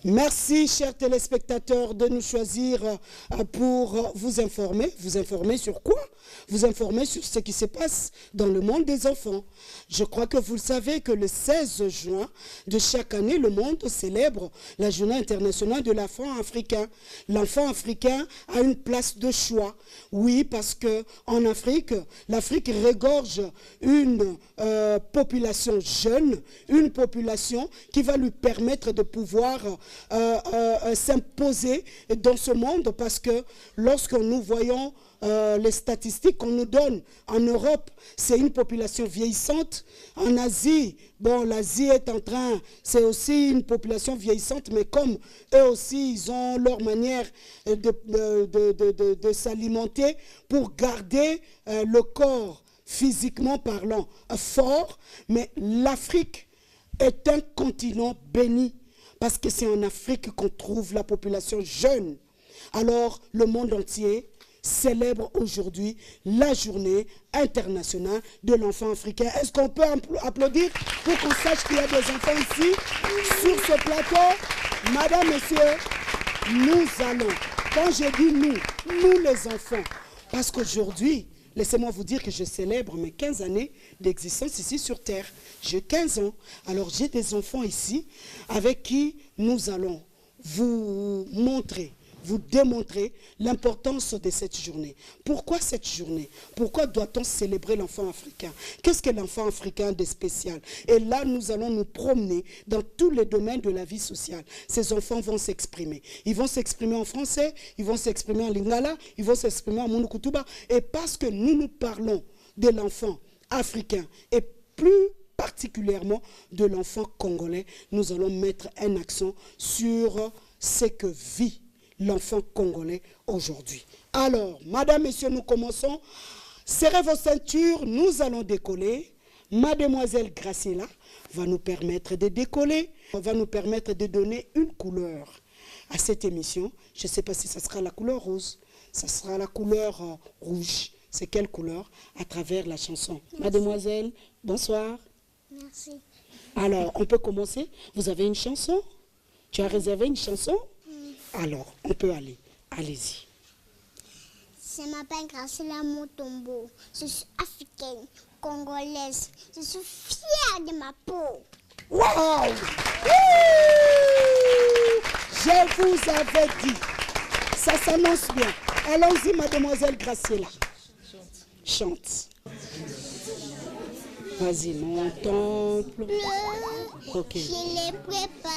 Merci, chers téléspectateurs, de nous choisir pour vous informer. Vous informer sur quoi? Vous informer sur ce qui se passe dans le monde des enfants. Je crois que vous le savez que le 16 juin de chaque année, le monde célèbre la journée internationale de l'enfant africain. L'enfant africain a une place de choix. Oui, parce qu'en Afrique, l'Afrique regorge une population jeune, une population qui va lui permettre de pouvoir s'imposer dans ce monde, parce que lorsque nous voyons les statistiques qu'on nous donne en Europe, c'est une population vieillissante. En Asie, bon, l'Asie est en train, c'est aussi une population vieillissante, mais comme eux aussi, ils ont leur manière de s'alimenter pour garder le corps, physiquement parlant, fort. Mais l'Afrique est un continent béni, parce que c'est en Afrique qu'on trouve la population jeune. Alors, le monde entier célèbre aujourd'hui la journée internationale de l'enfant africain. Est-ce qu'on peut applaudir pour qu'on sache qu'il y a des enfants ici, sur ce plateau? Madame, Messieurs, nous allons, quand je dis nous les enfants, parce qu'aujourd'hui, laissez-moi vous dire que je célèbre mes 15 années d'existence ici sur Terre. J'ai 15 ans, alors j'ai des enfants ici avec qui nous allons vous montrer, vous démontrer l'importance de cette journée. Pourquoi cette journée? Pourquoi doit-on célébrer l'enfant africain? Qu'est-ce que l'enfant africain de spécial? Et là, nous allons nous promener dans tous les domaines de la vie sociale. Ces enfants vont s'exprimer. Ils vont s'exprimer en français, ils vont s'exprimer en lingala, ils vont s'exprimer en monokutuba. Et parce que nous parlons de l'enfant africain, et plus particulièrement de l'enfant congolais, nous allons mettre un accent sur ce que vit l'enfant congolais aujourd'hui. Alors, madame, messieurs, nous commençons. Serrez vos ceintures, nous allons décoller. Mademoiselle Graciela va nous permettre de décoller, va nous permettre de donner une couleur à cette émission. Je ne sais pas si ça sera la couleur rose, ça sera la couleur rouge. C'est quelle couleur? À travers la chanson. Merci. Mademoiselle, bonsoir. Merci. Alors, on peut commencer. Vous avez une chanson? Tu as réservé une chanson? Alors, on peut aller. Allez-y. Je m'appelle Graciela Mutombo. Je suis africaine, congolaise. Je suis fière de ma peau. Waouh! Je vous avais dit. Ça s'annonce bien. Allons-y, mademoiselle Graciela. Chante. Vas-y, mon temple. Ok. Je l'ai préparé.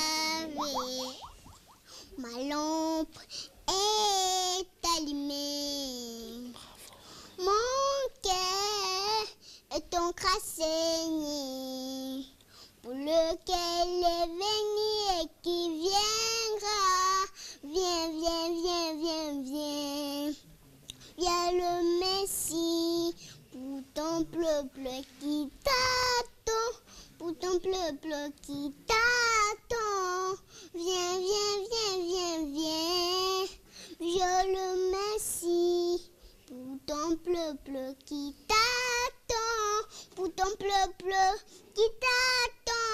Ma lampe est allumée. Bravo. Mon cœur est encrassé pour lequel est venu et qui viendra. Viens, viens, viens, viens, viens. Viens le Messie pour ton peuple qui t'attend. Pour ton peuple qui t'attend. Viens, viens, viens, viens, viens. Je le Messie pour ton peuple qui t'attend. Pour ton peuple qui t'attend.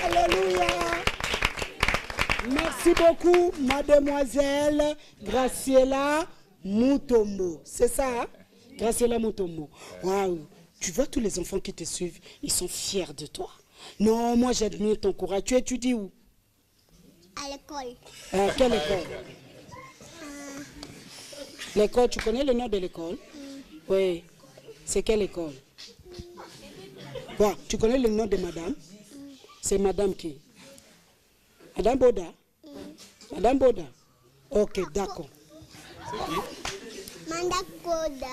Alléluia. Merci beaucoup, mademoiselle Graciela Mutombo. C'est ça, hein? Graciela Mutombo. Waouh. Tu vois tous les enfants qui te suivent, ils sont fiers de toi. Non, moi j'admire ton courage. Tu étudies où? À l'école. Quelle école? L'école, tu connais le nom de l'école? Oui. C'est quelle école? Ouais. Tu connais le nom de madame? C'est madame qui? Madame Boda? Madame Boda? Ok, d'accord. Madame Koda.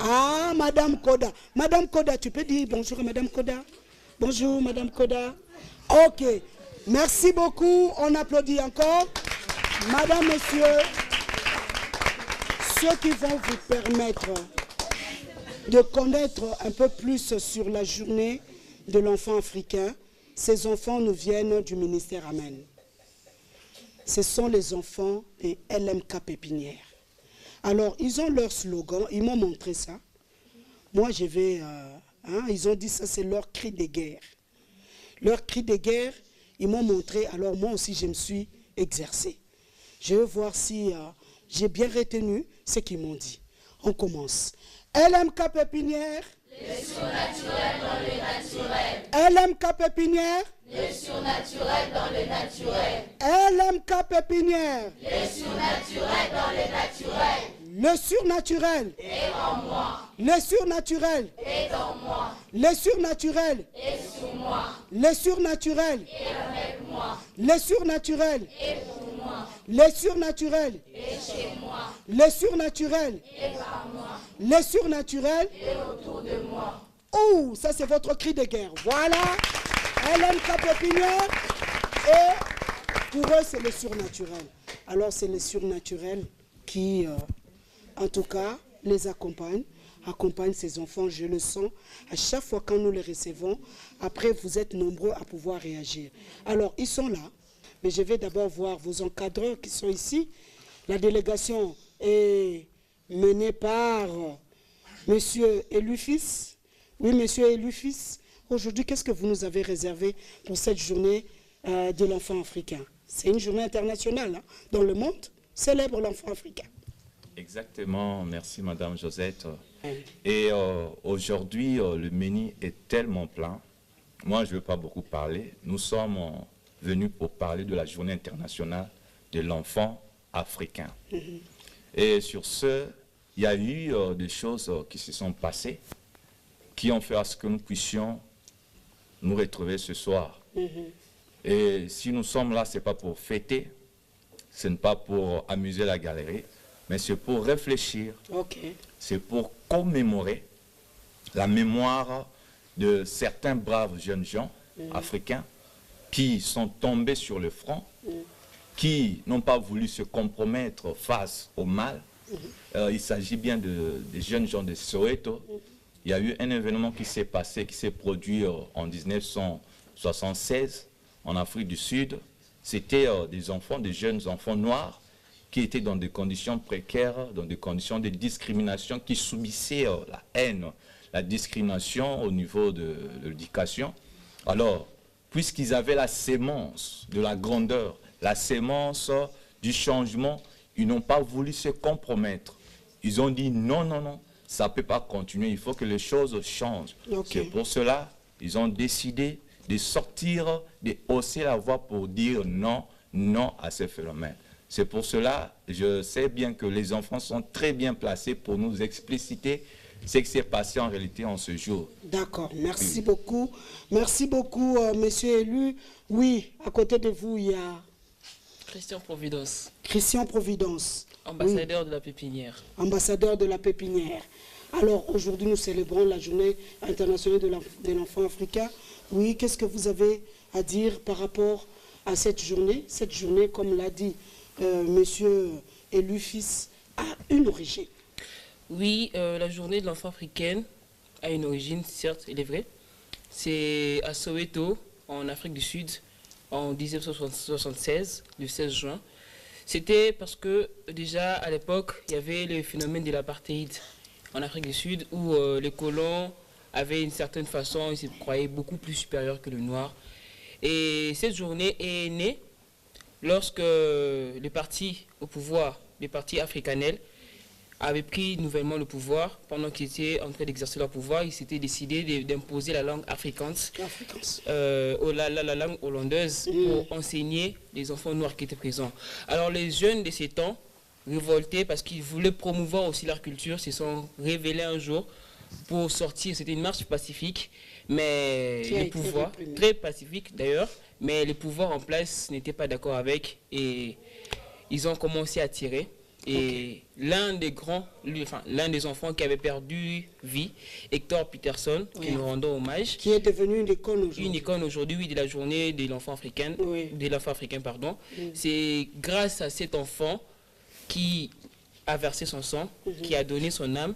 Ah, Madame Koda. Madame Koda, tu peux dire bonjour à Madame Koda? Bonjour, Madame Koda. Ok. Merci beaucoup. On applaudit encore. Madame, Messieurs, ceux qui vont vous permettre de connaître un peu plus sur la journée de l'enfant africain, ces enfants nous viennent du ministère Amen. Ce sont les enfants des LMK Pépinière. Alors, ils ont leur slogan, ils m'ont montré ça. Moi, je vais... ils ont dit ça, c'est leur cri de guerre. leur cri de guerre, ils m'ont montré, alors moi aussi je me suis exercé. Je veux voir si j'ai bien retenu ce qu'ils m'ont dit. On commence. LMK Pépinière. Le surnaturel dans le naturel. LMK Pépinière. Le surnaturel dans le naturel. LMK Pépinière. Le surnaturel dans le naturel. Le surnaturel Et en moi. Le surnaturel Et en moi. Le surnaturel Et sur moi. Le surnaturel Et avec moi. Le surnaturel Et pour moi. Le surnaturel Et chez moi. Le surnaturel Et par moi. Le surnaturel. Et autour de moi. Oh, ça c'est votre cri de guerre. Voilà. LMK Pépinière. Et pour eux, c'est le surnaturel. Alors, c'est le surnaturel qui, en tout cas, les accompagne ces enfants, je le sens. À chaque fois quand nous les recevons, après, vous êtes nombreux à pouvoir réagir. Alors, ils sont là, mais je vais d'abord voir vos encadreurs qui sont ici. La délégation est menée par Monsieur Elufis. Oui, Monsieur Elufis. Aujourd'hui, qu'est-ce que vous nous avez réservé pour cette journée de l'enfant africain? C'est une journée internationale hein, dans le monde, célèbre l'enfant africain. Exactement, merci Madame Josette. Et aujourd'hui, le menu est tellement plein. Moi, je ne veux pas beaucoup parler. Nous sommes venus pour parler de la journée internationale de l'enfant africain. Et sur ce, il y a eu des choses qui se sont passées, qui ont fait à ce que nous puissions nous retrouver ce soir. Et si nous sommes là, ce n'est pas pour fêter, ce n'est pas pour amuser la galerie, mais c'est pour réfléchir, c'est pour commémorer la mémoire de certains braves jeunes gens africains qui sont tombés sur le front, qui n'ont pas voulu se compromettre face au mal. Il s'agit bien des jeunes gens de Soweto. Il y a eu un événement qui s'est passé, qui s'est produit en 1976 en Afrique du Sud. C'était des enfants, des jeunes enfants noirs qui étaient dans des conditions précaires, dans des conditions de discrimination, qui subissaient la haine, la discrimination au niveau de l'éducation. Alors, puisqu'ils avaient la sémence de la grandeur, la sémence du changement, ils n'ont pas voulu se compromettre. Ils ont dit non, non, non, ça ne peut pas continuer, il faut que les choses changent. C'est pour cela qu'ils ont décidé de sortir, de hausser la voix pour dire non, non à ce phénomène. C'est pour cela, je sais bien que les enfants sont très bien placés pour nous expliciter ce qui s'est passé en réalité en ce jour. D'accord, merci beaucoup. Merci beaucoup, monsieur élu. Oui, à côté de vous, il y a... Christian Providence. Christian Providence. Ambassadeur de la pépinière. Ambassadeur de la pépinière. Alors, aujourd'hui, nous célébrons la journée internationale de l'enfant africain. Oui, qu'est-ce que vous avez à dire par rapport à cette journée? Cette journée, comme l'a dit monsieur Elufis, a une origine. Oui, la journée de l'enfant africaine a une origine, certes, il est vrai. C'est à Soweto, en Afrique du Sud, en 1976, le 16 juin. C'était parce que, déjà, à l'époque, il y avait le phénomène de l'apartheid en Afrique du Sud, où les colons avaient une certaine façon, ils se croyaient beaucoup plus supérieurs que le noir. Et cette journée est née lorsque les partis au pouvoir, les partis africanels, avaient pris nouvellement le pouvoir. Pendant qu'ils étaient en train d'exercer leur pouvoir, ils s'étaient décidés d'imposer la langue afrikaans, la langue hollandaise, pour enseigner les enfants noirs qui étaient présents. Alors les jeunes de ces temps, révoltés parce qu'ils voulaient promouvoir aussi leur culture, se sont révélés un jour pour sortir. C'était une marche pacifique, mais les pouvoirs, très pacifique d'ailleurs, mais les pouvoirs en place n'étaient pas d'accord avec et ils ont commencé à tirer. Et l'un des enfants qui avait perdu vie, Hector Peterson, que nous rendons hommage. Qui est devenu une icône aujourd'hui. Une icône aujourd'hui, oui, de la journée de l'enfant africain. De l'enfant africain, pardon. C'est grâce à cet enfant qui a versé son sang, qui a donné son âme,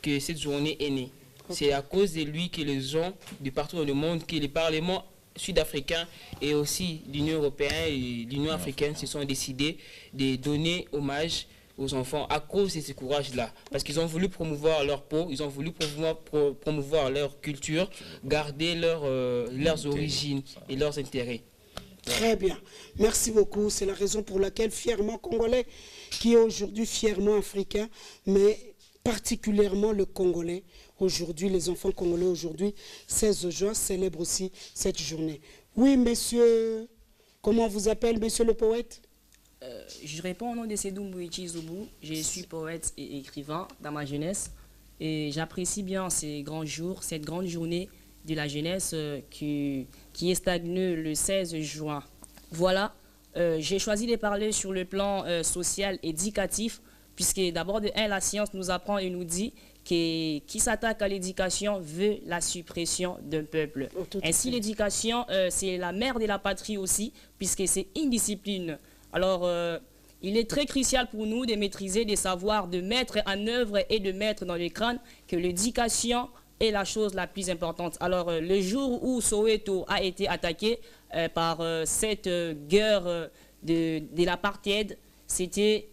que cette journée est née. C'est à cause de lui que les gens de partout dans le monde, que les parlements sud-africains et aussi l'Union européenne et l'Union africaine se sont décidés de donner hommage aux enfants à cause de ce courage-là. Parce qu'ils ont voulu promouvoir leur peau, ils ont voulu promouvoir leur culture, garder leurs origines et leurs intérêts. Très bien. Merci beaucoup. C'est la raison pour laquelle fièrement congolais, qui est aujourd'hui fièrement africain, mais particulièrement le congolais, aujourd'hui, les enfants congolais aujourd'hui, 16 juin, célèbrent aussi cette journée. Oui, monsieur, comment on vous appelle, monsieur le poète? Je réponds au nom de Sédou Mbouichi Zoubou. Je suis poète et écrivain dans ma jeunesse. Et j'apprécie bien ces grands jours, cette grande journée de la jeunesse qui est stagnée le 16 juin. Voilà, j'ai choisi de parler sur le plan social et éducatif, puisque d'abord de 1, la science nous apprend et nous dit que qui s'attaque à l'éducation veut la suppression d'un peuple. Ainsi, l'éducation, c'est la mère de la patrie aussi, puisque c'est une discipline. Alors, il est très crucial pour nous de maîtriser, de savoir, de mettre en œuvre et de mettre dans les crânes que l'éducation est la chose la plus importante. Alors, le jour où Soweto a été attaqué par cette guerre de l'apartheid, c'était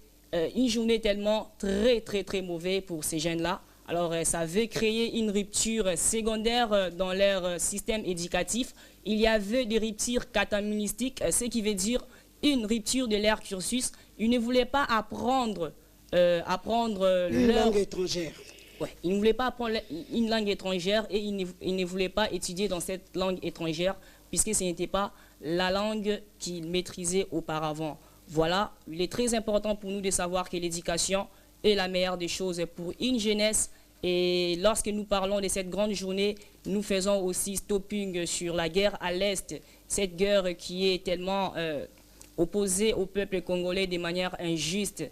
une journée tellement très mauvaise pour ces jeunes-là. Alors, ça veut créer une rupture secondaire dans leur système éducatif. Il y avait des ruptures catamunistiques, ce qui veut dire une rupture de leur cursus. Ils ne voulaient pas apprendre une langue étrangère. Ouais, ils ne voulaient pas apprendre une langue étrangère et ils ne voulaient pas étudier dans cette langue étrangère puisque ce n'était pas la langue qu'ils maîtrisaient auparavant. Voilà, il est très important pour nous de savoir que l'éducation est la meilleure des choses pour une jeunesse. Et lorsque nous parlons de cette grande journée, nous faisons aussi stopping sur la guerre à l'Est, cette guerre qui est tellement opposée au peuple congolais de manière injuste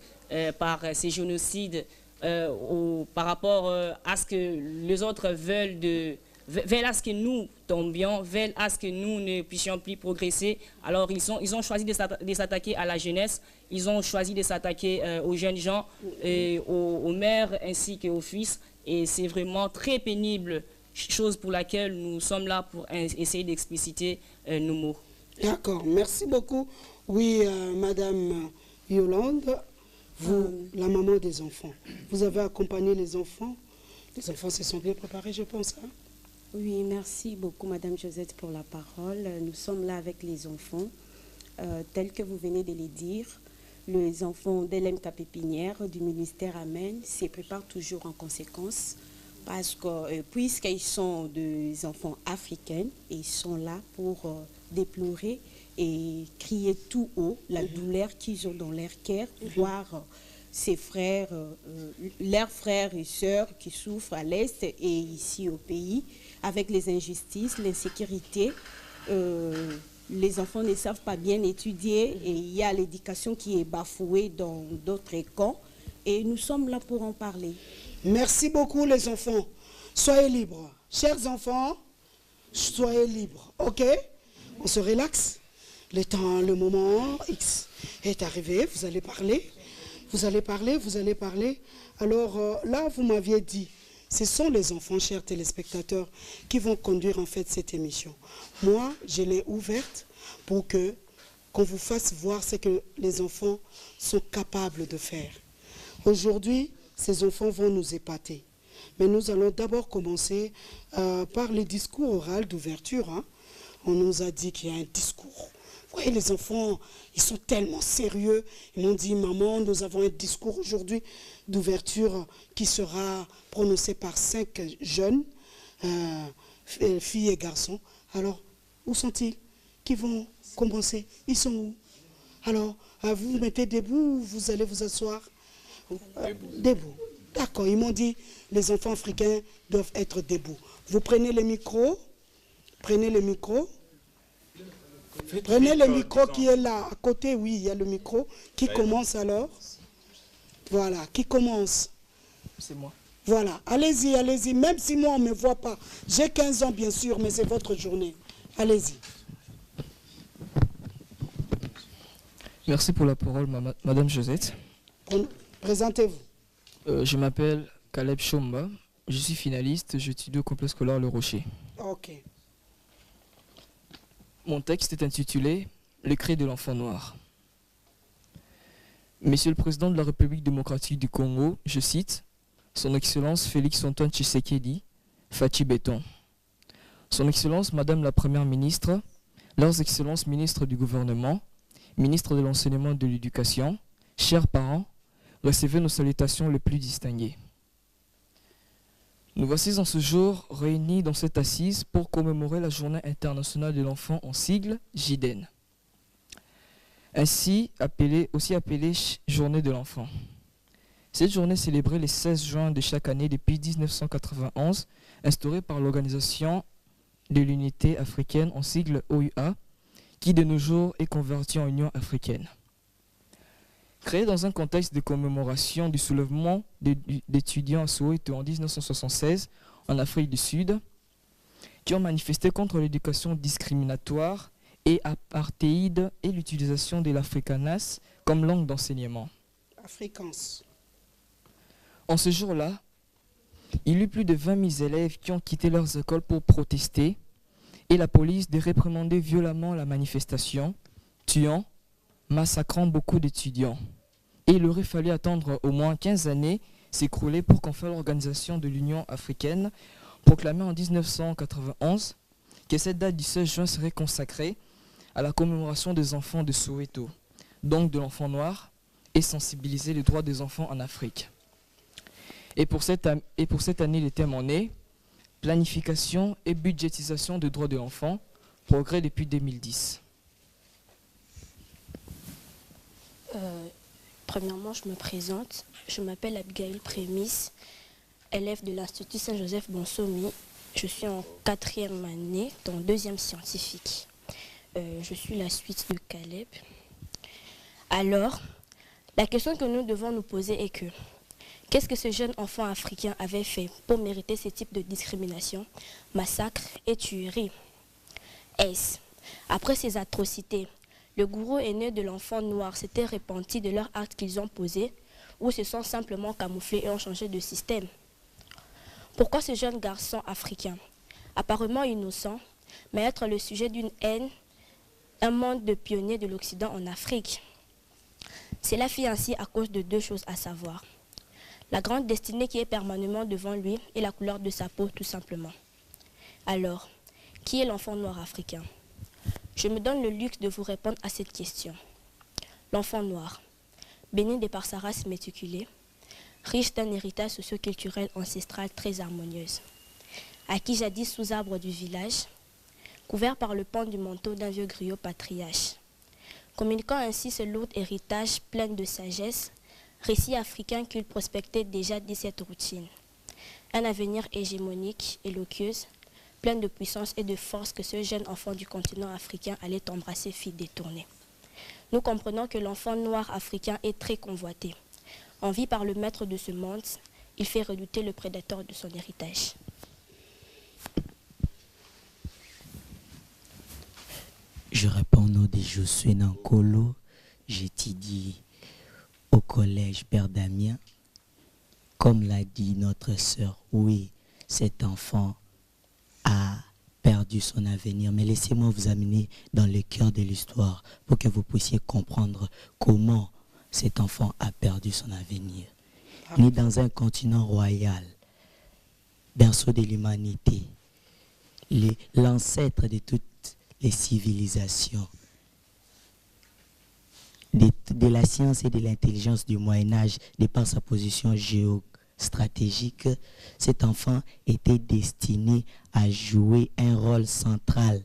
par ces génocides, par rapport à ce que les autres veulent à ce que nous tombions, veulent à ce que nous ne puissions plus progresser. Alors ils ont choisi de s'attaquer à la jeunesse, ils ont choisi de s'attaquer aux jeunes gens, et aux mères ainsi qu'aux fils. Et c'est vraiment très pénible, chose pour laquelle nous sommes là pour essayer d'expliciter nos mots. D'accord, merci beaucoup. Oui, Madame Yolande, vous, la maman des enfants, vous avez accompagné les enfants. Les enfants se sont bien préparés, je pense. Hein? Oui, merci beaucoup, Madame Josette, pour la parole. Nous sommes là avec les enfants, tels que vous venez de les dire. Les enfants d'LMK Pépinière du ministère Amen se préparent toujours en conséquence parce que puisqu'ils sont des enfants africains, ils sont là pour déplorer et crier tout haut la douleur qu'ils ont dans leur cœur, voir ses frères, leurs frères et sœurs qui souffrent à l'Est et ici au pays avec les injustices, l'insécurité. Les enfants ne savent pas bien étudier et il y a l'éducation qui est bafouée dans d'autres camps et nous sommes là pour en parler. Merci beaucoup les enfants. Soyez libres. Chers enfants, soyez libres. Ok? On se relaxe. Le moment X est arrivé. Vous allez parler. Vous allez parler, vous allez parler. Alors là, vous m'aviez dit, ce sont les enfants, chers téléspectateurs, qui vont conduire en fait cette émission. Moi, je l'ai ouverte pour qu'on vous fasse voir ce que les enfants sont capables de faire. Aujourd'hui, ces enfants vont nous épater. Mais nous allons d'abord commencer par les discours oraux d'ouverture. Hein. On nous a dit qu'il y a un discours. Vous voyez, les enfants, ils sont tellement sérieux. Ils m'ont dit, maman, nous avons un discours aujourd'hui d'ouverture qui sera prononcé par 5 jeunes, filles et garçons. Alors, où sont-ils? Qui vont commencer? Ils sont où? Alors, vous vous mettez debout ou vous allez vous asseoir? Debout. D'accord, ils m'ont dit, les enfants africains doivent être debout. Vous prenez le micro. Prenez le micro. Prenez le micro qui est là, à côté, oui, il y a le micro. Qui commence alors? Voilà, qui commence? C'est moi. Voilà, allez-y, allez-y, même si moi on ne me voit pas. J'ai 15 ans bien sûr, mais c'est votre journée. Allez-y. Merci pour la parole, Madame Josette. Présentez-vous. Je m'appelle Caleb Chomba, je suis finaliste, j'étudie au complexe scolaire Le Rocher. Ok. Mon texte est intitulé « Le cri de l'enfant noir ». Monsieur le Président de la République démocratique du Congo, je cite, Son Excellence Félix-Antoine Tshisekedi, Fachi Béton. Son Excellence Madame la Première Ministre, Leurs Excellences ministres du gouvernement, ministres de l'enseignement et de l'éducation, chers parents, recevez nos salutations les plus distinguées. Nous voici en ce jour réunis dans cette assise pour commémorer la Journée internationale de l'enfant en sigle JIDEN. Ainsi aussi appelée Journée de l'enfant. Cette journée est célébrée le 16 juin de chaque année depuis 1991, instaurée par l'Organisation de l'Unité africaine en sigle OUA, qui de nos jours est convertie en Union africaine. Créée dans un contexte de commémoration du soulèvement d'étudiants à Soweto en 1976 en Afrique du Sud, qui ont manifesté contre l'éducation discriminatoire et apartheid et l'utilisation de l'afrikaans comme langue d'enseignement. Afrikaans. En ce jour-là, il y eut plus de 20 000 élèves qui ont quitté leurs écoles pour protester et la police de réprimander violemment la manifestation, tuant, massacrant beaucoup d'étudiants. Et il aurait fallu attendre au moins 15 années s'écrouler pour qu'enfin l'organisation de l'Union africaine proclamait en 1991 que cette date du 16 juin serait consacrée à la commémoration des enfants de Soweto, donc de l'enfant noir, et sensibiliser les droits des enfants en Afrique. Et pour cette année, le thème en est planification et budgétisation des droits de l'enfant, progrès depuis 2010. Premièrement, je me présente. Je m'appelle Abigail Prémis, élève de l'Institut Saint-Joseph Bonsomi. Je suis en 4e année, dans 2e scientifique. Je suis la suite de Caleb. Alors, la question que nous devons nous poser est que qu'est-ce que ce jeune enfant africain avait fait pour mériter ce type de discrimination, massacre et tuerie? Est-ce, après ces atrocités, le gourou aîné de l'enfant noir s'était repenti de leurs actes qu'ils ont posés ou se sont simplement camouflés et ont changé de système? Pourquoi ce jeune garçon africain, apparemment innocent, mais être le sujet d'une haine, un monde de pionniers de l'Occident en Afrique? Cela fit ainsi à cause de 2 choses à savoir. La grande destinée qui est permanemment devant lui et la couleur de sa peau tout simplement. Alors, qui est l'enfant noir africain? Je me donne le luxe de vous répondre à cette question. L'enfant noir, béni de par sa race méticulée, riche d'un héritage socio-culturel ancestral très harmonieuse, acquis jadis sous arbre du village, couvert par le pan du manteau d'un vieux griot patriarche, communiquant ainsi ce lourd héritage plein de sagesse, récit africain qu'il prospectait déjà dès cette routine. Un avenir hégémonique, éloquieuse, plein de puissance et de force que ce jeune enfant du continent africain allait embrasser fit détourner. Nous comprenons que l'enfant noir africain est très convoité. Envie par le maître de ce monde, il fait redouter le prédateur de son héritage. Je réponds au nom de Josué Nankolo. J'étudie au collège Père Damien. Comme l'a dit notre sœur, oui, cet enfant a perdu son avenir. Mais laissez-moi vous amener dans le cœur de l'histoire pour que vous puissiez comprendre comment cet enfant a perdu son avenir. Né dans un continent royal, berceau de l'humanité, l'ancêtre de toutes les civilisations, de la science et de l'intelligence du Moyen-Âge, de par sa position géostratégique, cet enfant était destiné à jouer un rôle central,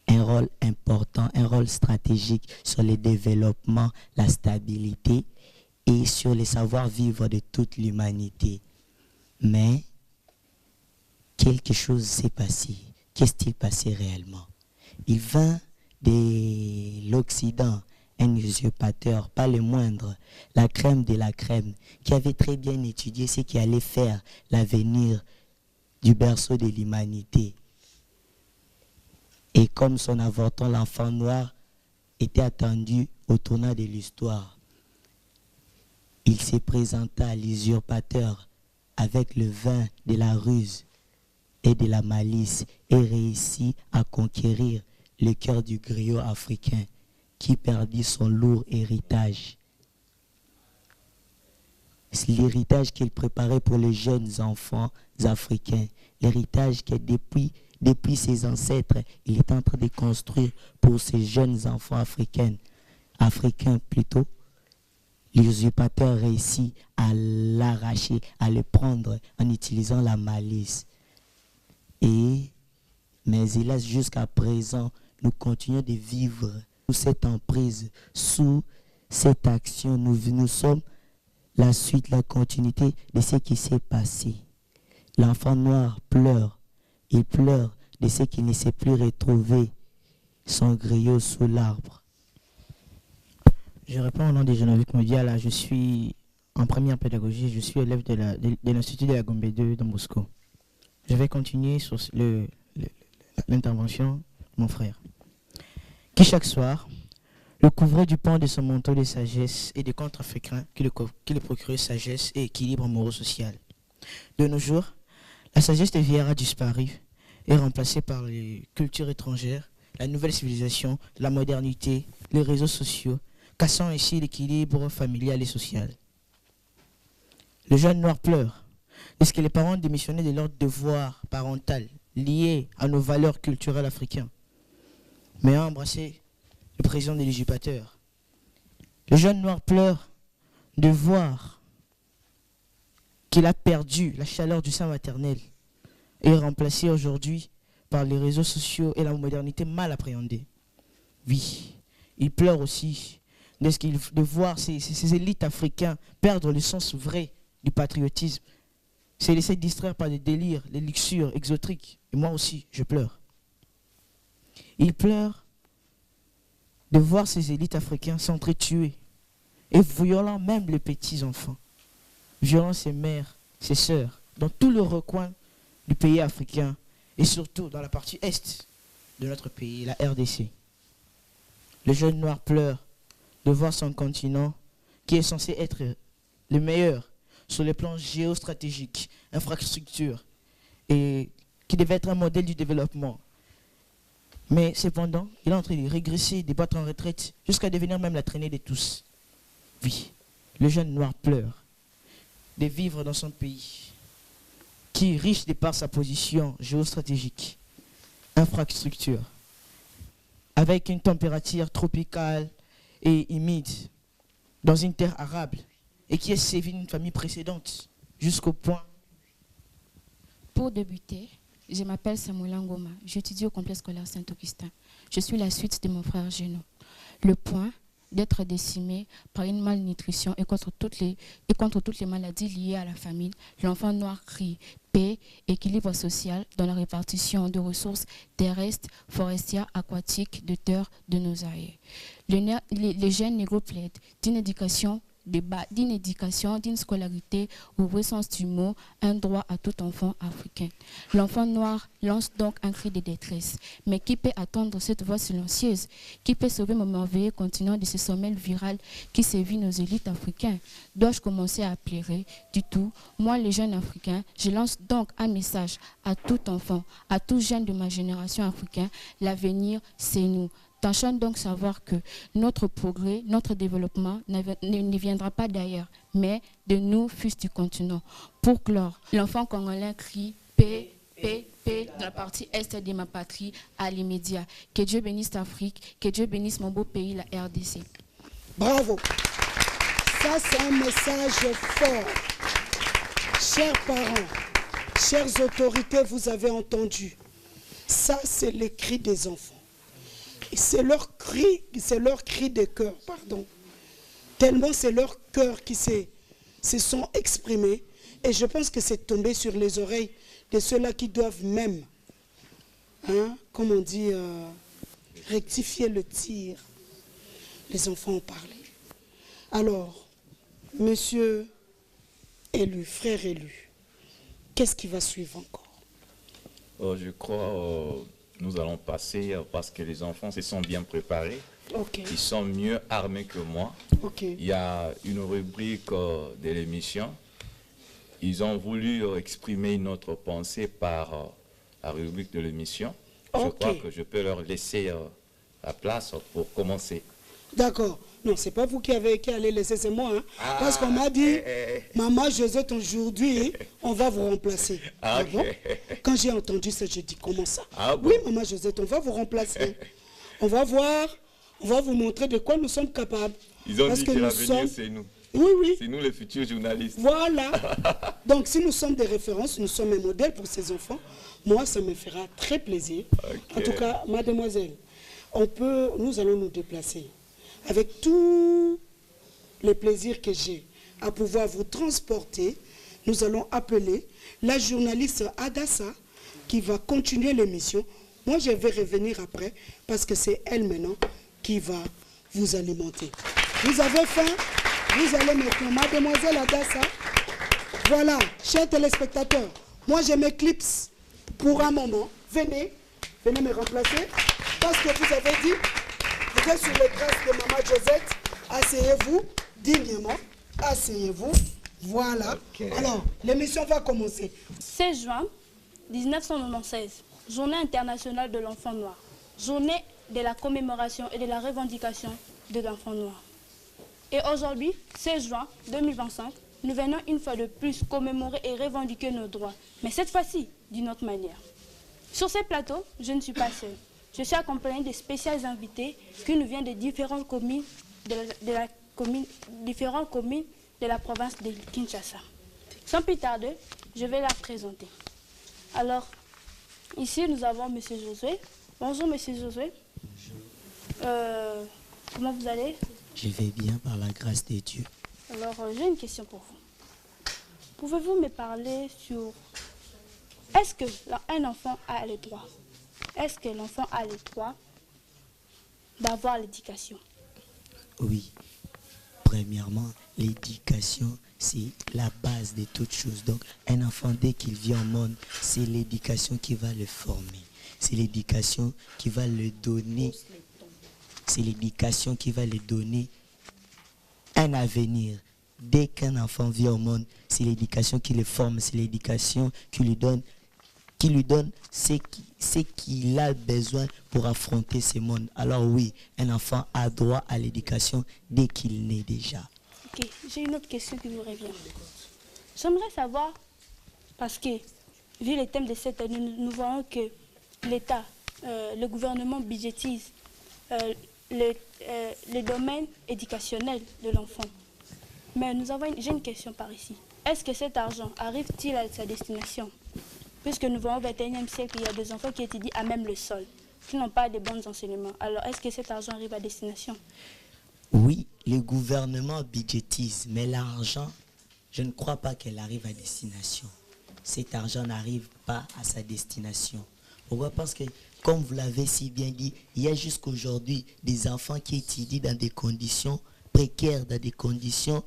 un rôle important, un rôle stratégique sur le développement, la stabilité et sur le savoir-vivre de toute l'humanité. Mais quelque chose s'est passé. Qu'est-il passé réellement? Il vint de l'Occident, un usurpateur, pas le moindre, la crème de la crème, qui avait très bien étudié ce qui allait faire l'avenir du berceau de l'humanité. Et comme son avorton, l'enfant noir, était attendu au tournant de l'histoire, il s'est présenté à l'usurpateur avec le vin de la ruse et de la malice et réussit à conquérir le cœur du griot africain qui perdit son lourd héritage l'héritage qu'il préparait pour les jeunes enfants africains. L'héritage que depuis ses ancêtres, il est en train de construire pour ces jeunes enfants africains plutôt. L'usurpateur réussit à l'arracher, à le prendre en utilisant la malice. Mais hélas, jusqu'à présent, nous continuons de vivre sous cette emprise, sous cette action. Nous sommes la suite, la continuité de ce qui s'est passé. L'enfant noir pleure. Il pleure de ce qu'il ne s'est plus retrouvé, son griot sous l'arbre. Je réponds au nom de Geneviève Modiala. Je suis en première pédagogie. Je suis élève de l'Institut de la Gombe 2 de Moscou. Je vais continuer sur l'intervention de mon frère. Qui chaque soir le couvrait du pan de son manteau de sagesse et des contes africains qui le procuraient sagesse et équilibre amoureux-social. De nos jours, la sagesse des vieillards a disparu et remplacée par les cultures étrangères, la nouvelle civilisation, la modernité, les réseaux sociaux, cassant ainsi l'équilibre familial et social. Le jeune noir pleure, parce que les parents démissionnaient de leur devoir parental lié à nos valeurs culturelles africaines, mais a embrassé le président de l'usurpateur. Le jeune noir pleure de voir qu'il a perdu la chaleur du sein maternel et est remplacé aujourd'hui par les réseaux sociaux et la modernité mal appréhendée. Oui, il pleure aussi de voir ces élites africaines perdre le sens vrai du patriotisme, se laisser distraire par des délires, les luxures exotiques. Et moi aussi, je pleure. Il pleure de voir ces élites africaines s'entretuer et violant même les petits-enfants, violant ses mères, ses sœurs, dans tout le recoin du pays africain et surtout dans la partie est de notre pays, la RDC. Le jeune noir pleure de voir son continent, qui est censé être le meilleur sur les plans géostratégiques, infrastructures, et qui devait être un modèle du développement. Mais cependant, il est en train de régresser, de battre en retraite, jusqu'à devenir même la traînée de tous. Oui, le jeune noir pleure de vivre dans son pays, qui est riche de par sa position géostratégique, infrastructure, avec une température tropicale et humide, dans une terre arable, et qui est servi d'une famille précédente, jusqu'au point. Pour débuter, je m'appelle Samuel Ngoma, j'étudie au complexe scolaire Saint-Augustin. Je suis la suite de mon frère Géno. Le point d'être décimé par une malnutrition et contre toutes les maladies liées à la famine, l'enfant noir crie paix, équilibre social dans la répartition de ressources terrestres, forestières, aquatiques, de terre de nos aïeux. Les jeunes négros plaident d'une éducation, d'une scolarité au vrai sens du mot, un droit à tout enfant africain. L'enfant noir lance donc un cri de détresse. Mais qui peut attendre cette voix silencieuse? Qui peut sauver mon merveilleux continent de ce sommeil viral qui sévit nos élites africaines? Dois-je commencer à pleurer? Du tout. Moi, les jeunes africains, je lance donc un message à tout enfant, à tout jeune de ma génération africaine. L'avenir, c'est nous. Tâchons donc savoir que notre progrès, notre développement ne viendra pas d'ailleurs, mais de nous, fils du continent. Pour clore, l'enfant congolais crie paix, paix, paix dans la partie est de ma patrie à l'immédiat. Que Dieu bénisse l'Afrique, que Dieu bénisse mon beau pays, la RDC. Bravo. Ça, c'est un message fort. Chers parents, chères autorités, vous avez entendu. Ça, c'est les cris des enfants. C'est leur cri de cœur, pardon. Tellement c'est leur cœur qui se sont exprimés. Et je pense que c'est tombé sur les oreilles de ceux-là qui doivent même, comme on dit, rectifier le tir. Les enfants ont parlé. Alors, monsieur élu, frère élu, qu'est-ce qui va suivre encore? Je crois... nous allons passer, parce que les enfants se sont bien préparés. Okay. Ils sont mieux armés que moi. Okay. Il y a une rubrique de l'émission. Ils ont voulu exprimer notre pensée par la rubrique de l'émission. Je crois que je peux leur laisser la place pour commencer. D'accord. Non, c'est pas vous qui allez laisser, c'est moi. Hein. Parce qu'on m'a dit, Maman Josette, aujourd'hui, on va vous remplacer. Ah bon? Quand j'ai entendu ça, j'ai dit, comment ça? Bon? Oui, Maman Josette, on va vous remplacer. On va voir, on va vous montrer de quoi nous sommes capables. Ils ont dit que l'avenir, c'est nous. Oui, oui. C'est nous les futurs journalistes. Voilà. Donc, si nous sommes des références, nous sommes un modèle pour ces enfants, moi, ça me fera très plaisir. En tout cas, mademoiselle, nous allons nous déplacer avec tous les plaisirs que j'ai à pouvoir vous transporter. Nous allons appeler la journaliste Adassa qui va continuer l'émission. Moi, je vais revenir après parce que c'est elle maintenant qui va vous alimenter. Vous avez faim? Vous allez maintenant, mademoiselle Adassa. Voilà, chers téléspectateurs, moi je m'éclipse pour un moment. Venez me remplacer parce que vous avez dit, vous êtes sur les traces de Maman Josette. Asseyez-vous dignement. Asseyez-vous. Voilà. Alors, l'émission va commencer. 16 juin 1996, Journée internationale de l'enfant noir. Journée de la commémoration et de la revendication de l'enfant noir. Et aujourd'hui, 16 juin 2025, nous venons une fois de plus commémorer et revendiquer nos droits. Mais cette fois-ci, d'une autre manière. Sur ce plateau, je ne suis pas seule. Je suis accompagnée de spéciaux invités qui nous viennent de différentes communes de la province de Kinshasa. Sans plus tarder, je vais la présenter. Alors, ici, nous avons M. Josué. Bonjour, M. Josué. Comment vous allez? Je vais bien par la grâce de Dieu. Alors, j'ai une question pour vous. Pouvez-vous me parler sur... Est-ce qu'un enfant a le droit? Est-ce que l'enfant a le droit d'avoir l'éducation? Oui. Premièrement, l'éducation, c'est la base de toute chose. Donc, un enfant, dès qu'il vient au monde, c'est l'éducation qui va le former. C'est l'éducation qui va le donner. C'est l'éducation qui va lui donner un avenir. Dès qu'un enfant vient au monde, c'est l'éducation qui le forme, c'est l'éducation qui lui donne ce qu'il a besoin pour affronter ce monde. Alors oui, un enfant a droit à l'éducation dès qu'il naît déjà. Ok, j'ai une autre question qui vous revient. J'aimerais savoir, parce que vu les thèmes de cette année, nous voyons que l'État, le gouvernement budgétise le domaine éducationnel de l'enfant. Mais j'ai une question par ici. Est-ce que cet argent arrive-t-il à sa destination? Puisque nous voyons au XXIe siècle, il y a des enfants qui étudient à même le sol, qui n'ont pas de bons enseignements. Alors, est-ce que cet argent arrive à destination? Oui, le gouvernement budgétise, mais l'argent, je ne crois pas qu'elle arrive à destination. Cet argent n'arrive pas à sa destination. Pourquoi? Parce que, comme vous l'avez si bien dit, il y a jusqu'aujourd'hui des enfants qui étudient dans des conditions précaires, dans des conditions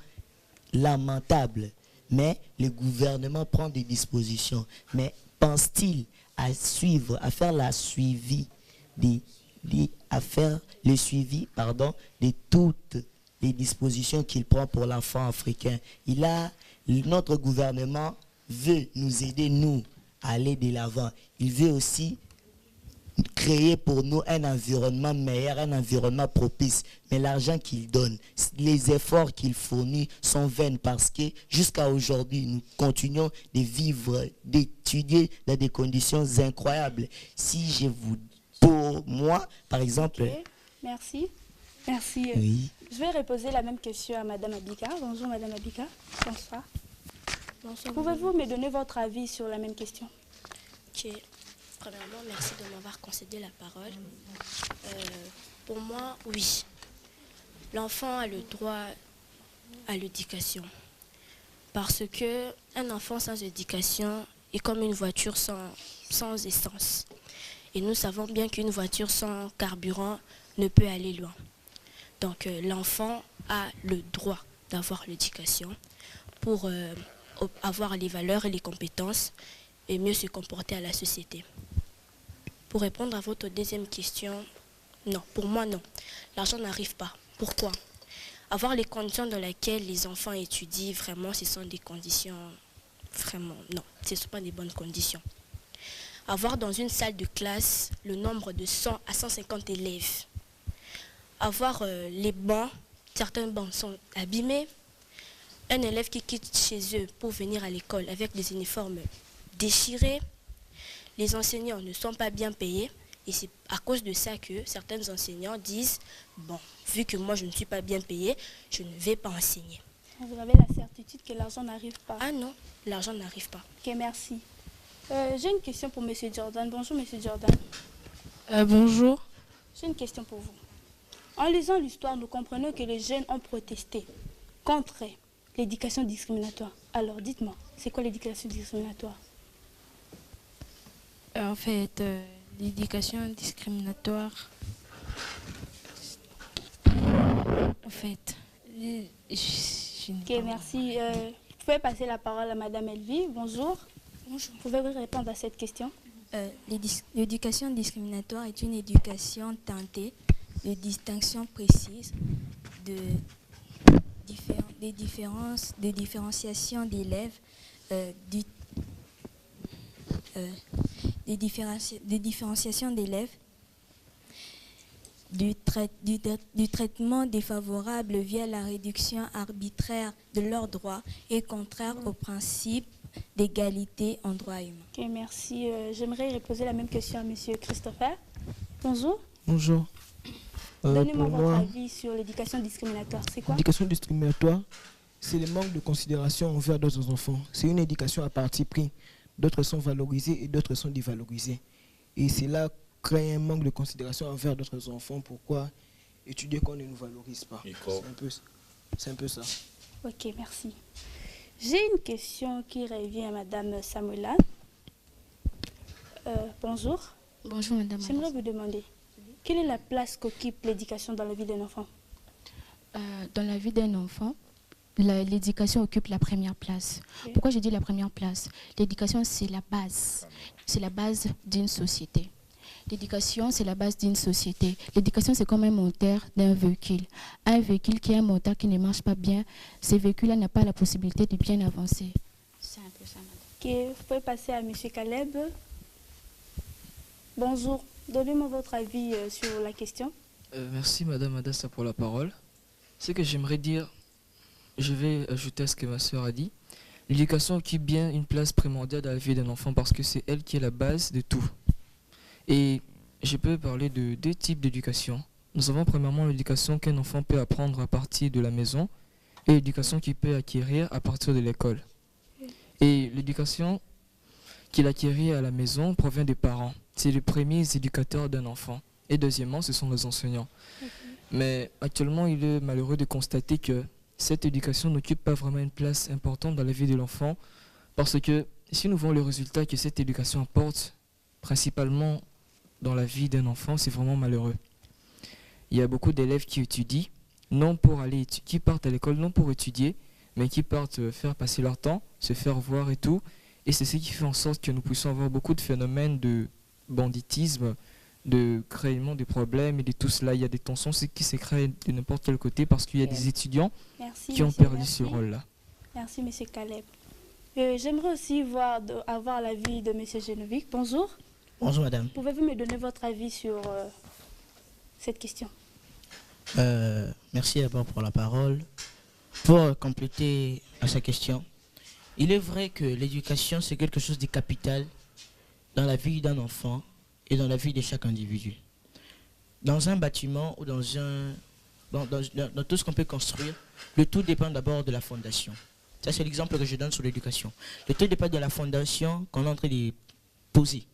lamentables. Mais le gouvernement prend des dispositions. Mais pense-t-il à suivre, à faire le suivi de toutes les dispositions qu'il prend pour l'enfant africain? Notre gouvernement veut nous aider, nous, à aller de l'avant. Il veut aussi créer pour nous un environnement meilleur, un environnement propice. Mais l'argent qu'il donne, les efforts qu'il fournit sont vains parce que jusqu'à aujourd'hui, nous continuons de vivre, d'étudier dans des conditions incroyables. Pour moi, par exemple... Okay. Merci. Merci. Oui. Je vais reposer la même question à Madame Abika. Bonjour Madame Abika. Bonsoir. Bonsoir. Pouvez-vous me donner votre avis sur la même question? Ok. Premièrement, merci de m'avoir concédé la parole. Pour moi, oui. L'enfant a le droit à l'éducation. Parce qu'un enfant sans éducation est comme une voiture sans essence. Et nous savons bien qu'une voiture sans carburant ne peut aller loin. Donc l'enfant a le droit d'avoir l'éducation pour avoir les valeurs et les compétences et mieux se comporter à la société. Pour répondre à votre deuxième question, non, pour moi non. L'argent n'arrive pas. Pourquoi? Avoir les conditions dans lesquelles les enfants étudient, vraiment, ce sont des conditions, vraiment, non, ce ne sont pas des bonnes conditions. Avoir dans une salle de classe le nombre de 100 à 150 élèves. avoir les bancs, certains bancs sont abîmés. Un élève qui quitte chez eux pour venir à l'école avec des uniformes déchirés. Les enseignants ne sont pas bien payés. Et c'est à cause de ça que certains enseignants disent, bon, vu que moi je ne suis pas bien payé, je ne vais pas enseigner. Vous avez la certitude que l'argent n'arrive pas? Ah non, l'argent n'arrive pas. Ok, merci. J'ai une question pour M. Jordan. Bonjour, M. Jordan. Bonjour. J'ai une question pour vous. En lisant l'histoire, nous comprenons que les jeunes ont protesté contre l'éducation discriminatoire. Alors, dites-moi, c'est quoi l'éducation discriminatoire? En fait, l'éducation discriminatoire... En fait... Ok, merci. Vous pouvez passer la parole à Madame Elvie. Bonjour. Bonjour. Pouvez-vous répondre à cette question? L'éducation discriminatoire est une éducation teintée de distinctions précises, de différenciation d'élèves, de différenciation d'élèves, du traitement défavorable via la réduction arbitraire de leurs droits et contraire au principe d'égalité en droits humains. Ok, merci. J'aimerais reposer la même question à M. Christopher. Bonjour. Bonjour. Donnez-moi votre avis sur l'éducation discriminatoire. C'est quoi? L'éducation discriminatoire, c'est le manque de considération envers d'autres enfants. C'est une éducation à parti pris. D'autres sont valorisés et d'autres sont dévalorisés. Et cela crée un manque de considération envers d'autres enfants. Pourquoi étudier qu'on ne nous valorise pas? C'est un peu ça. Ok, merci. J'ai une question qui revient à Madame Samuela. Bonjour. Bonjour, Madame. J'aimerais vous demander, quelle est la place qu'occupe l'éducation dans la vie d'un enfant? Dans la vie d'un enfant, l'éducation occupe la première place. Okay. Pourquoi je dis la première place? L'éducation, c'est la base. C'est la base d'une société. L'éducation, c'est la base d'une société. L'éducation, c'est comme un moteur d'un véhicule. Un véhicule qui a un moteur qui ne marche pas bien, ce véhicule-là n'a pas la possibilité de bien avancer. C'est un peu ça, madame. Ok, vous pouvez passer à M. Caleb. Bonjour. Donnez-moi votre avis sur la question. Merci, Madame Adassa, pour la parole. Ce que j'aimerais dire, je vais ajouter à ce que ma soeur a dit. L'éducation occupe bien une place primordiale dans la vie d'un enfant parce que c'est elle qui est la base de tout. Et je peux parler de deux types d'éducation. Nous avons premièrement l'éducation qu'un enfant peut apprendre à partir de la maison et l'éducation qu'il peut acquérir à partir de l'école. Et l'éducation qu'il acquérit à la maison provient des parents. C'est les premiers éducateurs d'un enfant. Et deuxièmement, ce sont les enseignants. Mais actuellement, il est malheureux de constater que cette éducation n'occupe pas vraiment une place importante dans la vie de l'enfant parce que si nous voyons le résultat que cette éducation apporte, principalement dans la vie d'un enfant, c'est vraiment malheureux. Il y a beaucoup d'élèves qui étudient, qui partent à l'école non pour étudier, mais qui partent faire passer leur temps, se faire voir et tout. Et c'est ce qui fait en sorte que nous puissions avoir beaucoup de phénomènes de banditisme, de créement des problèmes et de tout cela. Il y a des tensions qui se créent de n'importe quel côté parce qu'il y a des étudiants qui ont perdu ce rôle-là. Merci, M. Caleb. J'aimerais aussi avoir l'avis de M. Genovic. Bonjour. Bonjour, madame. Pouvez-vous me donner votre avis sur cette question? Merci d'abord pour la parole. Pour compléter à sa question, il est vrai que l'éducation, c'est quelque chose de capital dans la vie d'un enfant et dans la vie de chaque individu. Dans un bâtiment ou dans tout ce qu'on peut construire, le tout dépend d'abord de la fondation. Ça, c'est l'exemple que je donne sur l'éducation. Le tout dépend de la fondation qu'on est en train de poser.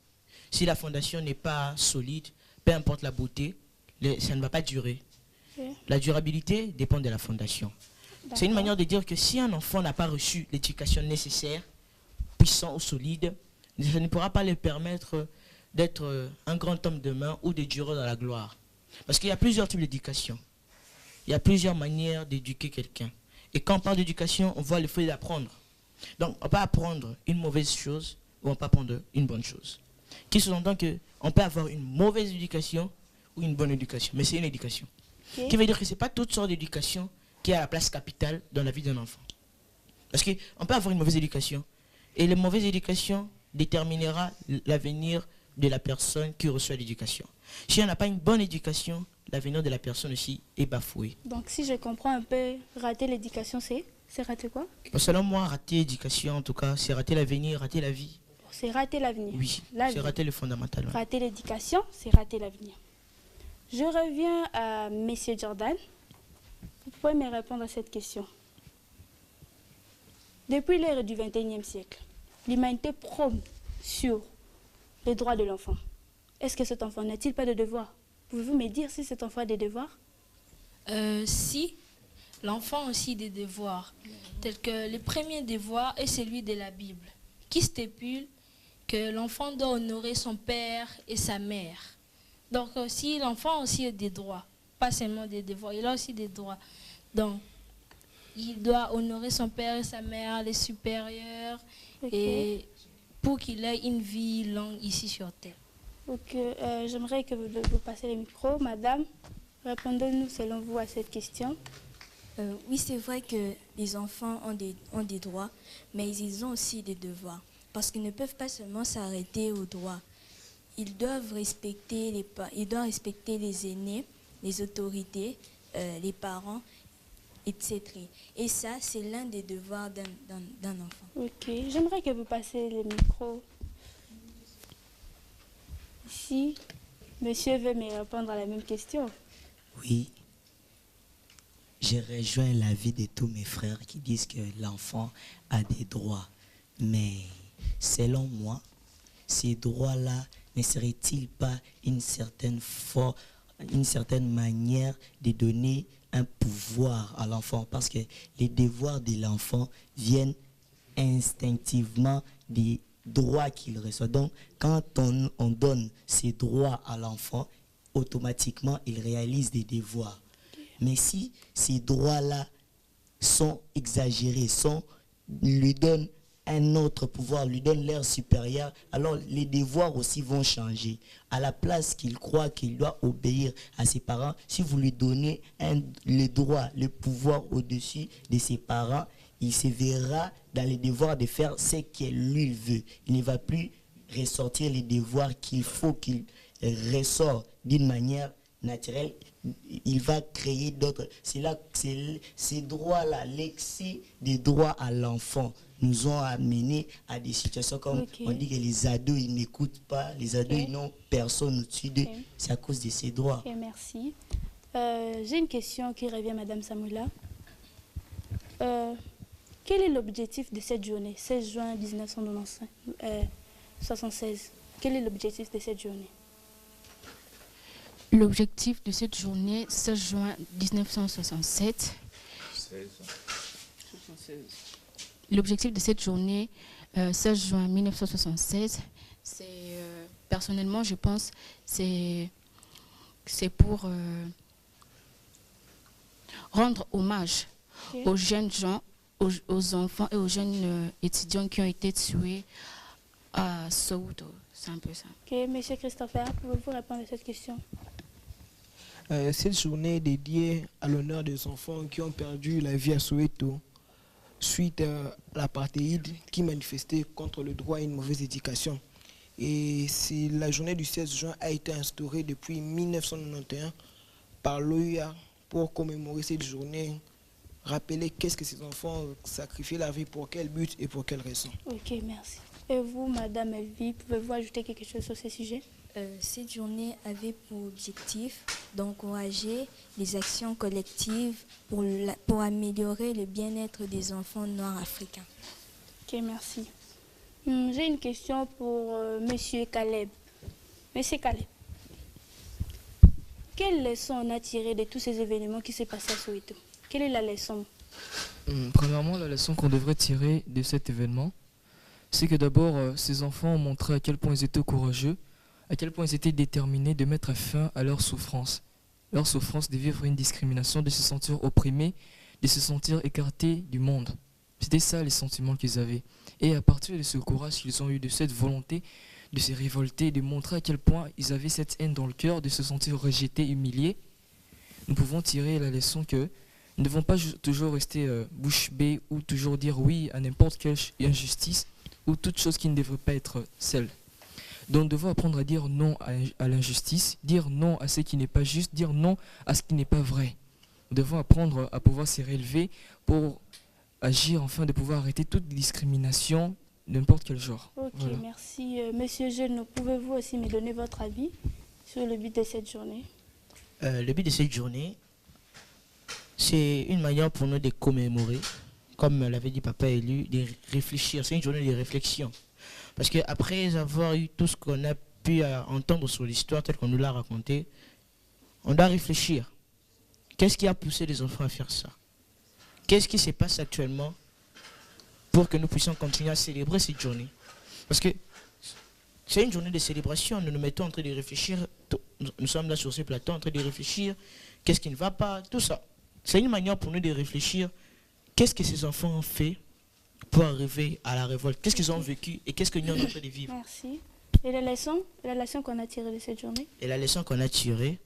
Si la fondation n'est pas solide, peu importe la beauté, ça ne va pas durer. La durabilité dépend de la fondation. C'est une manière de dire que si un enfant n'a pas reçu l'éducation nécessaire, puissant ou solide, ça ne pourra pas lui permettre d'être un grand homme de main ou de durer dans la gloire. Parce qu'il y a plusieurs types d'éducation. Il y a plusieurs manières d'éduquer quelqu'un. Et quand on parle d'éducation, on voit le fait d'apprendre. Donc, on peut apprendre une mauvaise chose ou on peut apprendre une bonne chose. Qui sous-entend qu'on peut avoir une mauvaise éducation ou une bonne éducation. Mais c'est une éducation. Okay. Qui veut dire que ce n'est pas toutes sortes d'éducation qui a la place capitale dans la vie d'un enfant. Parce qu'on peut avoir une mauvaise éducation. Et la mauvaise éducation déterminera l'avenir de la personne qui reçoit l'éducation. Si on n'a pas une bonne éducation, l'avenir de la personne aussi est bafoué. Donc si je comprends un peu, rater l'éducation, c'est rater quoi? Selon moi, rater l'éducation, en tout cas, c'est rater l'avenir, rater la vie. C'est rater l'avenir. Oui, c'est rater le fondamental. Ouais. Rater l'éducation, c'est rater l'avenir. Je reviens à Monsieur Jordan. Vous pouvez me répondre à cette question. Depuis l'ère du XXIe siècle, l'humanité prône sur les droits de l'enfant. Est-ce que cet enfant n'a-t-il pas de devoirs? Pouvez-vous me dire si cet enfant a des devoirs? Si, l'enfant a aussi des devoirs, tels que le premier devoir est celui de la Bible, qui stipule que l'enfant doit honorer son père et sa mère. Donc aussi, l'enfant a aussi des droits, pas seulement des devoirs, il a aussi des droits. Donc, il doit honorer son père et sa mère, les supérieurs, et pour qu'il ait une vie longue ici sur Terre. Ok, j'aimerais que vous passiez le micro. Madame, répondez-nous selon vous à cette question. Oui, c'est vrai que les enfants ont des droits, mais ils ont aussi des devoirs. Parce qu'ils ne peuvent pas seulement s'arrêter aux droits. Ils doivent respecter les aînés, les autorités, les parents, etc. Et ça, c'est l'un des devoirs d'un enfant. Ok, j'aimerais que vous passiez le micro. Si monsieur veut me répondre à la même question. Oui. Je rejoins l'avis de tous mes frères qui disent que l'enfant a des droits. Mais selon moi, ces droits-là ne seraient-ils pas une certaine manière de donner un pouvoir à l'enfant? Parce que les devoirs de l'enfant viennent instinctivement des droits qu'il reçoit. Donc, quand on donne ces droits à l'enfant, automatiquement, il réalise des devoirs. Mais si ces droits-là sont exagérés, lui donnent un autre pouvoir, lui donnent l'air supérieur, alors les devoirs aussi vont changer. À la place qu'il croit qu'il doit obéir à ses parents, si vous lui donnez le droit, le pouvoir au-dessus de ses parents, il se verra dans les devoirs de faire ce que lui veut. Il ne va plus ressortir les devoirs qu'il faut qu'il ressort d'une manière naturelle. Il va créer d'autres. C'est là que ces droits-là, l'excès des droits à l'enfant nous ont amené à des situations comme on dit que les ados, ils n'écoutent pas, les ados, ils n'ont personne au-dessus d'eux. C'est à cause de ces droits. Ok, merci. J'ai une question qui revient à Madame Samoula. Quel est l'objectif de cette journée, 16 juin 1976? Quel est l'objectif de cette journée? L'objectif de cette journée, 16 juin 1967, l'objectif de cette journée, 16 juin 1976, c'est, personnellement, je pense, c'est pour rendre hommage aux jeunes gens, aux enfants et aux jeunes étudiants qui ont été tués à Soweto. C'est un peu ça. Ok, Monsieur Christopher, pouvez-vous répondre à cette question? Cette journée est dédiée à l'honneur des enfants qui ont perdu la vie à Soweto suite à l'apartheid qui manifestait contre le droit à une mauvaise éducation. Et la journée du 16 juin a été instaurée depuis 1991 par l'OUA pour commémorer cette journée, rappeler qu'est-ce que ces enfants sacrifiaient la vie, pour quel but et pour quelle raison. Ok, merci. Et vous, Madame Elvie, pouvez-vous ajouter quelque chose sur ce sujet? Cette journée avait pour objectif d'encourager les actions collectives pour améliorer le bien-être des enfants noirs africains. Ok, merci. J'ai une question pour Monsieur Caleb. Monsieur Caleb, quelle leçon on a tiré de tous ces événements qui s'est passé à Soweto? Quelle est la leçon? Premièrement, la leçon qu'on devrait tirer de cet événement, c'est que d'abord, ces enfants ont montré à quel point ils étaient courageux, à quel point ils étaient déterminés de mettre fin à leur souffrance de vivre une discrimination, de se sentir opprimés, de se sentir écartés du monde. C'était ça les sentiments qu'ils avaient. Et à partir de ce courage qu'ils ont eu, de cette volonté de se révolter, de montrer à quel point ils avaient cette haine dans le cœur, de se sentir rejetés, humiliés, nous pouvons tirer la leçon que nous ne devons pas toujours rester bouche bée ou toujours dire oui à n'importe quelle injustice ou toute chose qui ne devrait pas être celle. Donc nous devons apprendre à dire non à l'injustice, dire non à ce qui n'est pas juste, dire non à ce qui n'est pas vrai. Nous devons apprendre à pouvoir se relever pour agir, afin de pouvoir arrêter toute discrimination, n'importe quel genre. Ok, Voilà. merci. Monsieur Jeune, pouvez-vous aussi me donner votre avis sur le but de cette journée? Le but de cette journée, c'est une manière pour nous de commémorer, comme l'avait dit Papa Élu, de réfléchir. C'est une journée de réflexion. Parce qu'après avoir eu tout ce qu'on a pu entendre sur l'histoire telle qu'on nous l'a racontée, on doit réfléchir. Qu'est-ce qui a poussé les enfants à faire ça? Qu'est-ce qui se passe actuellement pour que nous puissions continuer à célébrer cette journée? Parce que c'est une journée de célébration. Nous nous mettons en train de réfléchir. Nous sommes là sur ce plateau en train de réfléchir. Qu'est-ce qui ne va pas? Tout ça. C'est une manière pour nous de réfléchir. Qu'est-ce que ces enfants ont fait pour arriver à la révolte? Qu'est-ce qu'ils ont vécu et qu'est-ce que nous sommes en train de vivre? Merci. Et la leçon qu'on a tirée de cette journée? Et la leçon qu'on a tirée,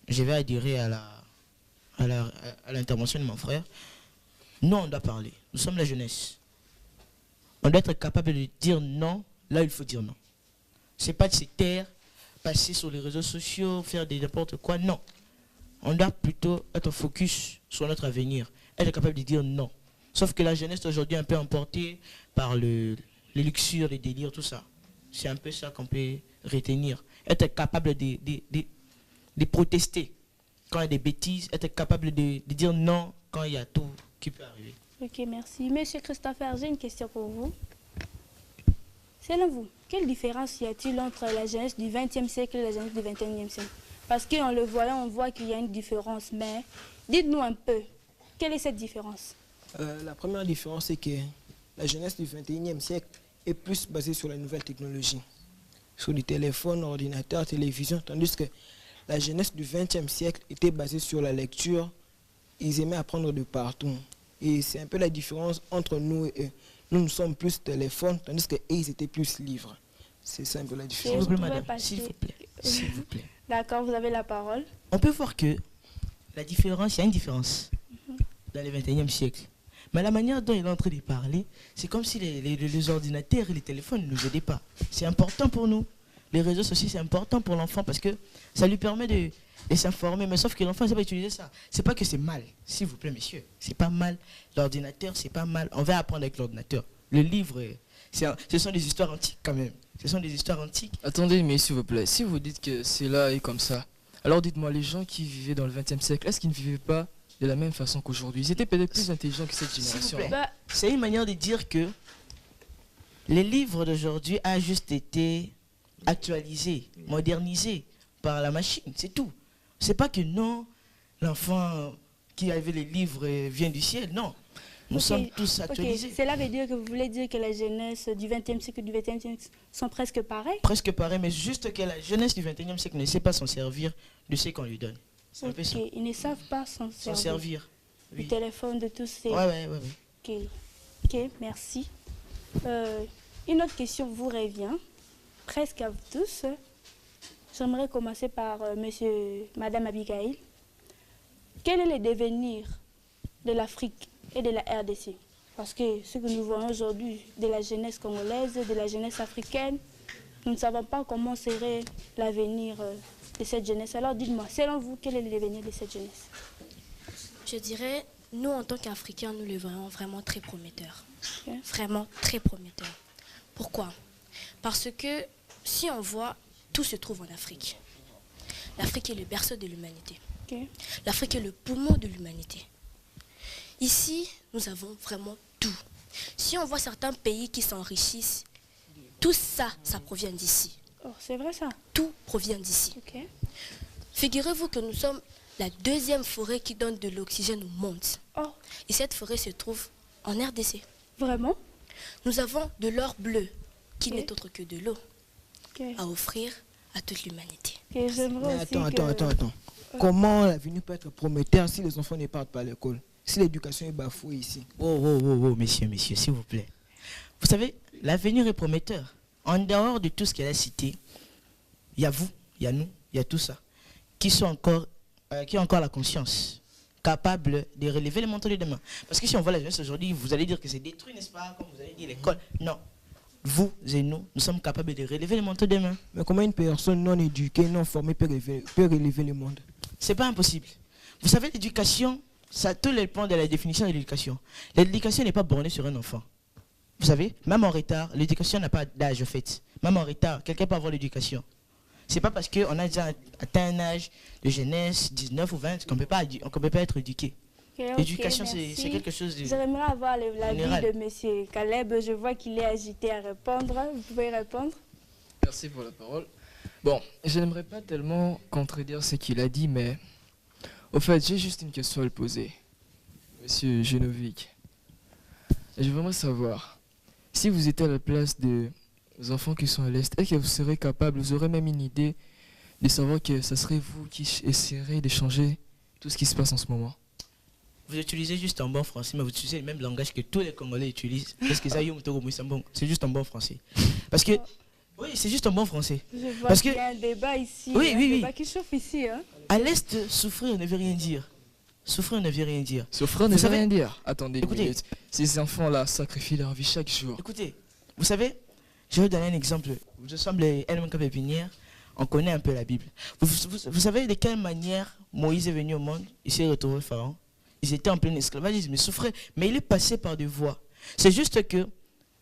je vais adhérer à l'intervention de mon frère. Nous, on doit parler. Nous sommes la jeunesse. On doit être capable de dire non, là il faut dire non. C'est pas de se taire, passer sur les réseaux sociaux, faire n'importe quoi, non. On doit plutôt être focus sur notre avenir, être capable de dire non. Sauf que la jeunesse aujourd'hui est un peu emportée par les luxures, les délires, tout ça. C'est un peu ça qu'on peut retenir. Être capable de protester quand il y a des bêtises, être capable de dire non quand il y a tout qui peut arriver. Ok, merci. Monsieur Christopher, j'ai une question pour vous. Selon vous, quelle différence y a-t-il entre la jeunesse du XXe siècle et la jeunesse du XXIe siècle? Parce qu'en le voyant, on voit qu'il y a une différence. Mais dites-nous un peu, quelle est cette différence? La première différence, c'est que la jeunesse du XXIe siècle est plus basée sur les nouvelles technologies, sur les téléphones, ordinateurs, télévision, tandis que la jeunesse du XXe siècle était basée sur la lecture. Ils aimaient apprendre de partout. Et c'est un peu la différence entre nous et eux. Nous sommes plus téléphone, tandis qu'eux, ils étaient plus livres. C'est ça un peu la différence. S'il vous plaît, madame, s'il vous plaît. S'il vous plaît. D'accord, vous avez la parole. On peut voir que la différence, il y a une différence dans le XXIe siècle. Mais la manière dont il est en train de parler, c'est comme si les ordinateurs et les téléphones ne nous aidaient pas. C'est important pour nous. Les réseaux sociaux, c'est important pour l'enfant parce que ça lui permet de s'informer. Mais sauf que l'enfant ne sait pas utiliser ça. C'est pas que c'est mal, s'il vous plaît, messieurs. C'est pas mal. L'ordinateur, c'est pas mal. On va apprendre avec l'ordinateur. Le livre, ce sont des histoires antiques quand même. Ce sont des histoires antiques. Attendez, mais s'il vous plaît, si vous dites que c'est là et comme ça, alors dites-moi, les gens qui vivaient dans le XXe siècle, est-ce qu'ils ne vivaient pas de la même façon qu'aujourd'hui? Ils étaient peut-être plus intelligents que cette génération. C'est une manière de dire que les livres d'aujourd'hui ont juste été actualisés, modernisés par la machine, c'est tout. C'est pas que non, l'enfant qui avait les livres vient du ciel, non. Nous sommes tous actualisés. Cela veut dire que vous voulez dire que la jeunesse du XXe siècle et du XXe siècle sont presque pareilles? Presque pareilles, mais juste que la jeunesse du XXIe siècle ne sait pas s'en servir de ce qu'on lui donne. C'est un peu ça. Ils ne savent pas s'en servir. Oui. Du téléphone, de tous ces... Oui. Ok, merci. Une autre question vous revient, presque à vous tous. J'aimerais commencer par Madame Abigail. Quel est le devenir de l'Afrique et de la RDC? Parce que ce que nous voyons aujourd'hui de la jeunesse congolaise, de la jeunesse africaine, nous ne savons pas comment serait l'avenir de cette jeunesse. Alors dites-moi, selon vous, quel est le devenir de cette jeunesse? Je dirais, nous en tant qu'Africains, nous le voyons vraiment très prometteur. Vraiment très prometteur. Pourquoi? Parce que si on voit, tout se trouve en Afrique. L'Afrique est le berceau de l'humanité. L'Afrique est le poumon de l'humanité. Ici, nous avons vraiment tout. Si on voit certains pays qui s'enrichissent, tout ça, ça provient d'ici. Oh, c'est vrai ça? Tout provient d'ici. Figurez-vous que nous sommes la deuxième forêt qui donne de l'oxygène au monde. Oh. Et cette forêt se trouve en RDC. Vraiment? Nous avons de l'or bleu, qui n'est autre que de l'eau, à offrir à toute l'humanité. Mais attends. Comment l'avenir peut être prometteur si les enfants ne partent pas à l'école? Si l'éducation est bafouée ici? Oh, messieurs, s'il vous plaît. Vous savez, l'avenir est prometteur. En dehors de tout ce qu'elle a cité, il y a vous, il y a nous, il y a tout ça, qui ont encore la conscience, capable de relever les manteaux de demain. Parce que si on voit la jeunesse aujourd'hui, vous allez dire que c'est détruit, n'est-ce pas? Comme vous allez dire l'école. Non. vous et nous sommes capables de relever le monde demain. Mais comment une personne non éduquée, non formée peut relever le monde? C'est pas impossible. Vous savez, l'éducation, ça tout le point de la définition de l'éducation. L'éducation n'est pas bornée sur un enfant. Vous savez, même en retard, l'éducation n'a pas d'âge, en fait. Même en retard, quelqu'un peut avoir l'éducation. C'est pas parce qu'on a déjà atteint un âge de jeunesse, 19 ou 20, qu'on ne peut pas être éduqué. L'éducation, c'est quelque chose de... J'aimerais avoir l'avis de M. Caleb. Je vois qu'il est agité à répondre. Vous pouvez répondre? Merci pour la parole. Bon, je n'aimerais pas tellement contredire ce qu'il a dit, mais... Au fait, j'ai juste une question à lui poser. Monsieur Genovic. Je voudrais savoir, si vous étiez à la place des enfants qui sont à l'Est, est-ce que vous serez capable, vous aurez même une idée de savoir que ce serait vous qui essayerez de changer tout ce qui se passe en ce moment? Vous utilisez juste un bon français, mais vous utilisez le même langage que tous les Congolais utilisent. Parce que c'est juste un bon français. Parce que, oui, c'est juste un bon français. Je vois parce qu'il y a un débat ici. Oui, un débat qui chauffe ici. Hein. À l'Est, souffrir ne veut rien dire. Souffrir ne veut rien dire. Souffrir ne veut rien dire. Attendez, écoutez, ces enfants-là sacrifient leur vie chaque jour. Écoutez, vous savez, je vais vous donner un exemple. Nous sommes les LMK pépinières, on connaît un peu la Bible. Vous savez de quelle manière Moïse est venu au monde? Il s'est retrouvé Pharaon. Ils étaient en plein esclavagisme, ils souffraient, mais il est passé par des voies. C'est juste que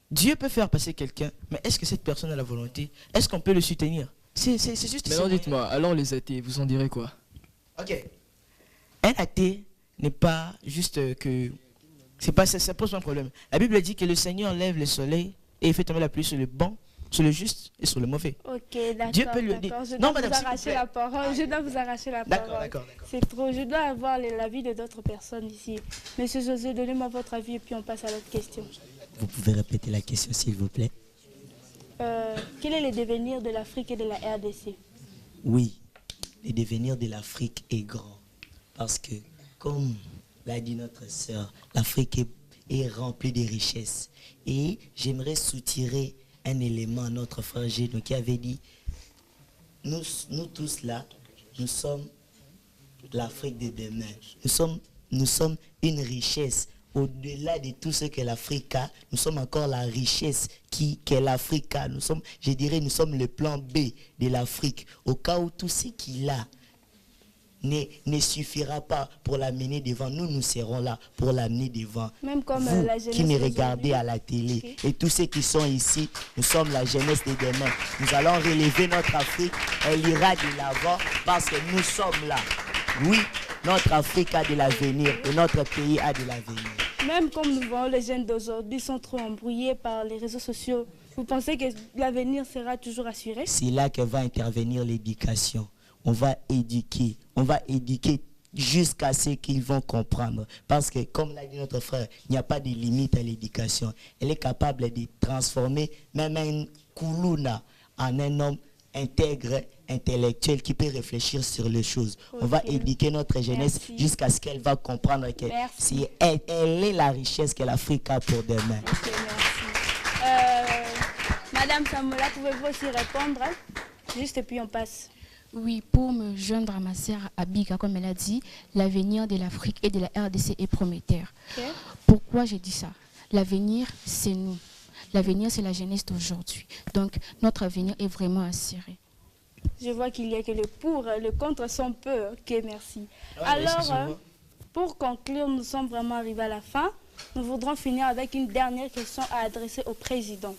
Dieu peut faire passer quelqu'un, mais est-ce que cette personne a la volonté? Est-ce qu'on peut le soutenir? C'est juste... Mais alors dites-moi, alors les athées, vous en direz quoi? Ok. Un athée n'est pas juste que... Ça pose un problème. La Bible dit que le Seigneur lève le soleil et il fait tomber la pluie sur le bon, sur le juste et sur le mauvais. Ok, d'accord. Dieu peut lui dire... Non, madame, vous arracher la parole. Je dois vous arracher la parole. D'accord. C'est trop. Je dois avoir l'avis de d'autres personnes ici. Monsieur José, donnez-moi votre avis et puis on passe à l'autre question. Vous pouvez répéter la question, s'il vous plaît? Quel est le devenir de l'Afrique et de la RDC? Oui, le devenir de l'Afrique est grand. Parce que, comme l'a dit notre sœur, l'Afrique est remplie de richesses. Et j'aimerais soutirer un élément à notre frère Géno qui avait dit, nous tous là, nous sommes l'Afrique de demain. Nous sommes une richesse. Au-delà de tout ce que l'Afrique a, nous sommes encore la richesse qu'est l'Afrique a. Nous sommes le plan B de l'Afrique. Au cas où tout ce qu'il a ne suffira pas pour l'amener devant, nous serons là pour l'amener devant. Même comme vous la jeunesse qui me regardez à la télé, et tous ceux qui sont ici, nous sommes la jeunesse de demain. Nous allons relever notre Afrique, elle ira de l'avant parce que nous sommes là. Oui, notre Afrique a de l'avenir et notre pays a de l'avenir. Même comme nous voyons, les jeunes d'aujourd'hui sont trop embrouillés par les réseaux sociaux. Vous pensez que l'avenir sera toujours assuré? C'est là que va intervenir l'éducation. On va éduquer jusqu'à ce qu'ils vont comprendre. Parce que, comme l'a dit notre frère, il n'y a pas de limite à l'éducation. Elle est capable de transformer même un Koulouna en un homme intègre, intellectuel qui peut réfléchir sur les choses. Okay. On va éduquer notre jeunesse jusqu'à ce qu'elle va comprendre que elle est la richesse que l'Afrique a pour demain. Okay, merci. Madame Samola, pouvez-vous aussi répondre? Juste et puis on passe. Oui, pour me joindre à ma sœur Abiga, comme elle a dit, l'avenir de l'Afrique et de la RDC est prometteur. Okay. Pourquoi j'ai dit ça? L'avenir, c'est nous. L'avenir, c'est la jeunesse d'aujourd'hui. Donc, notre avenir est vraiment assuré. Je vois qu'il y a que le pour, le contre sont peu. Ok, merci. Alors, pour conclure, nous sommes vraiment arrivés à la fin. Nous voudrons finir avec une dernière question à adresser au président.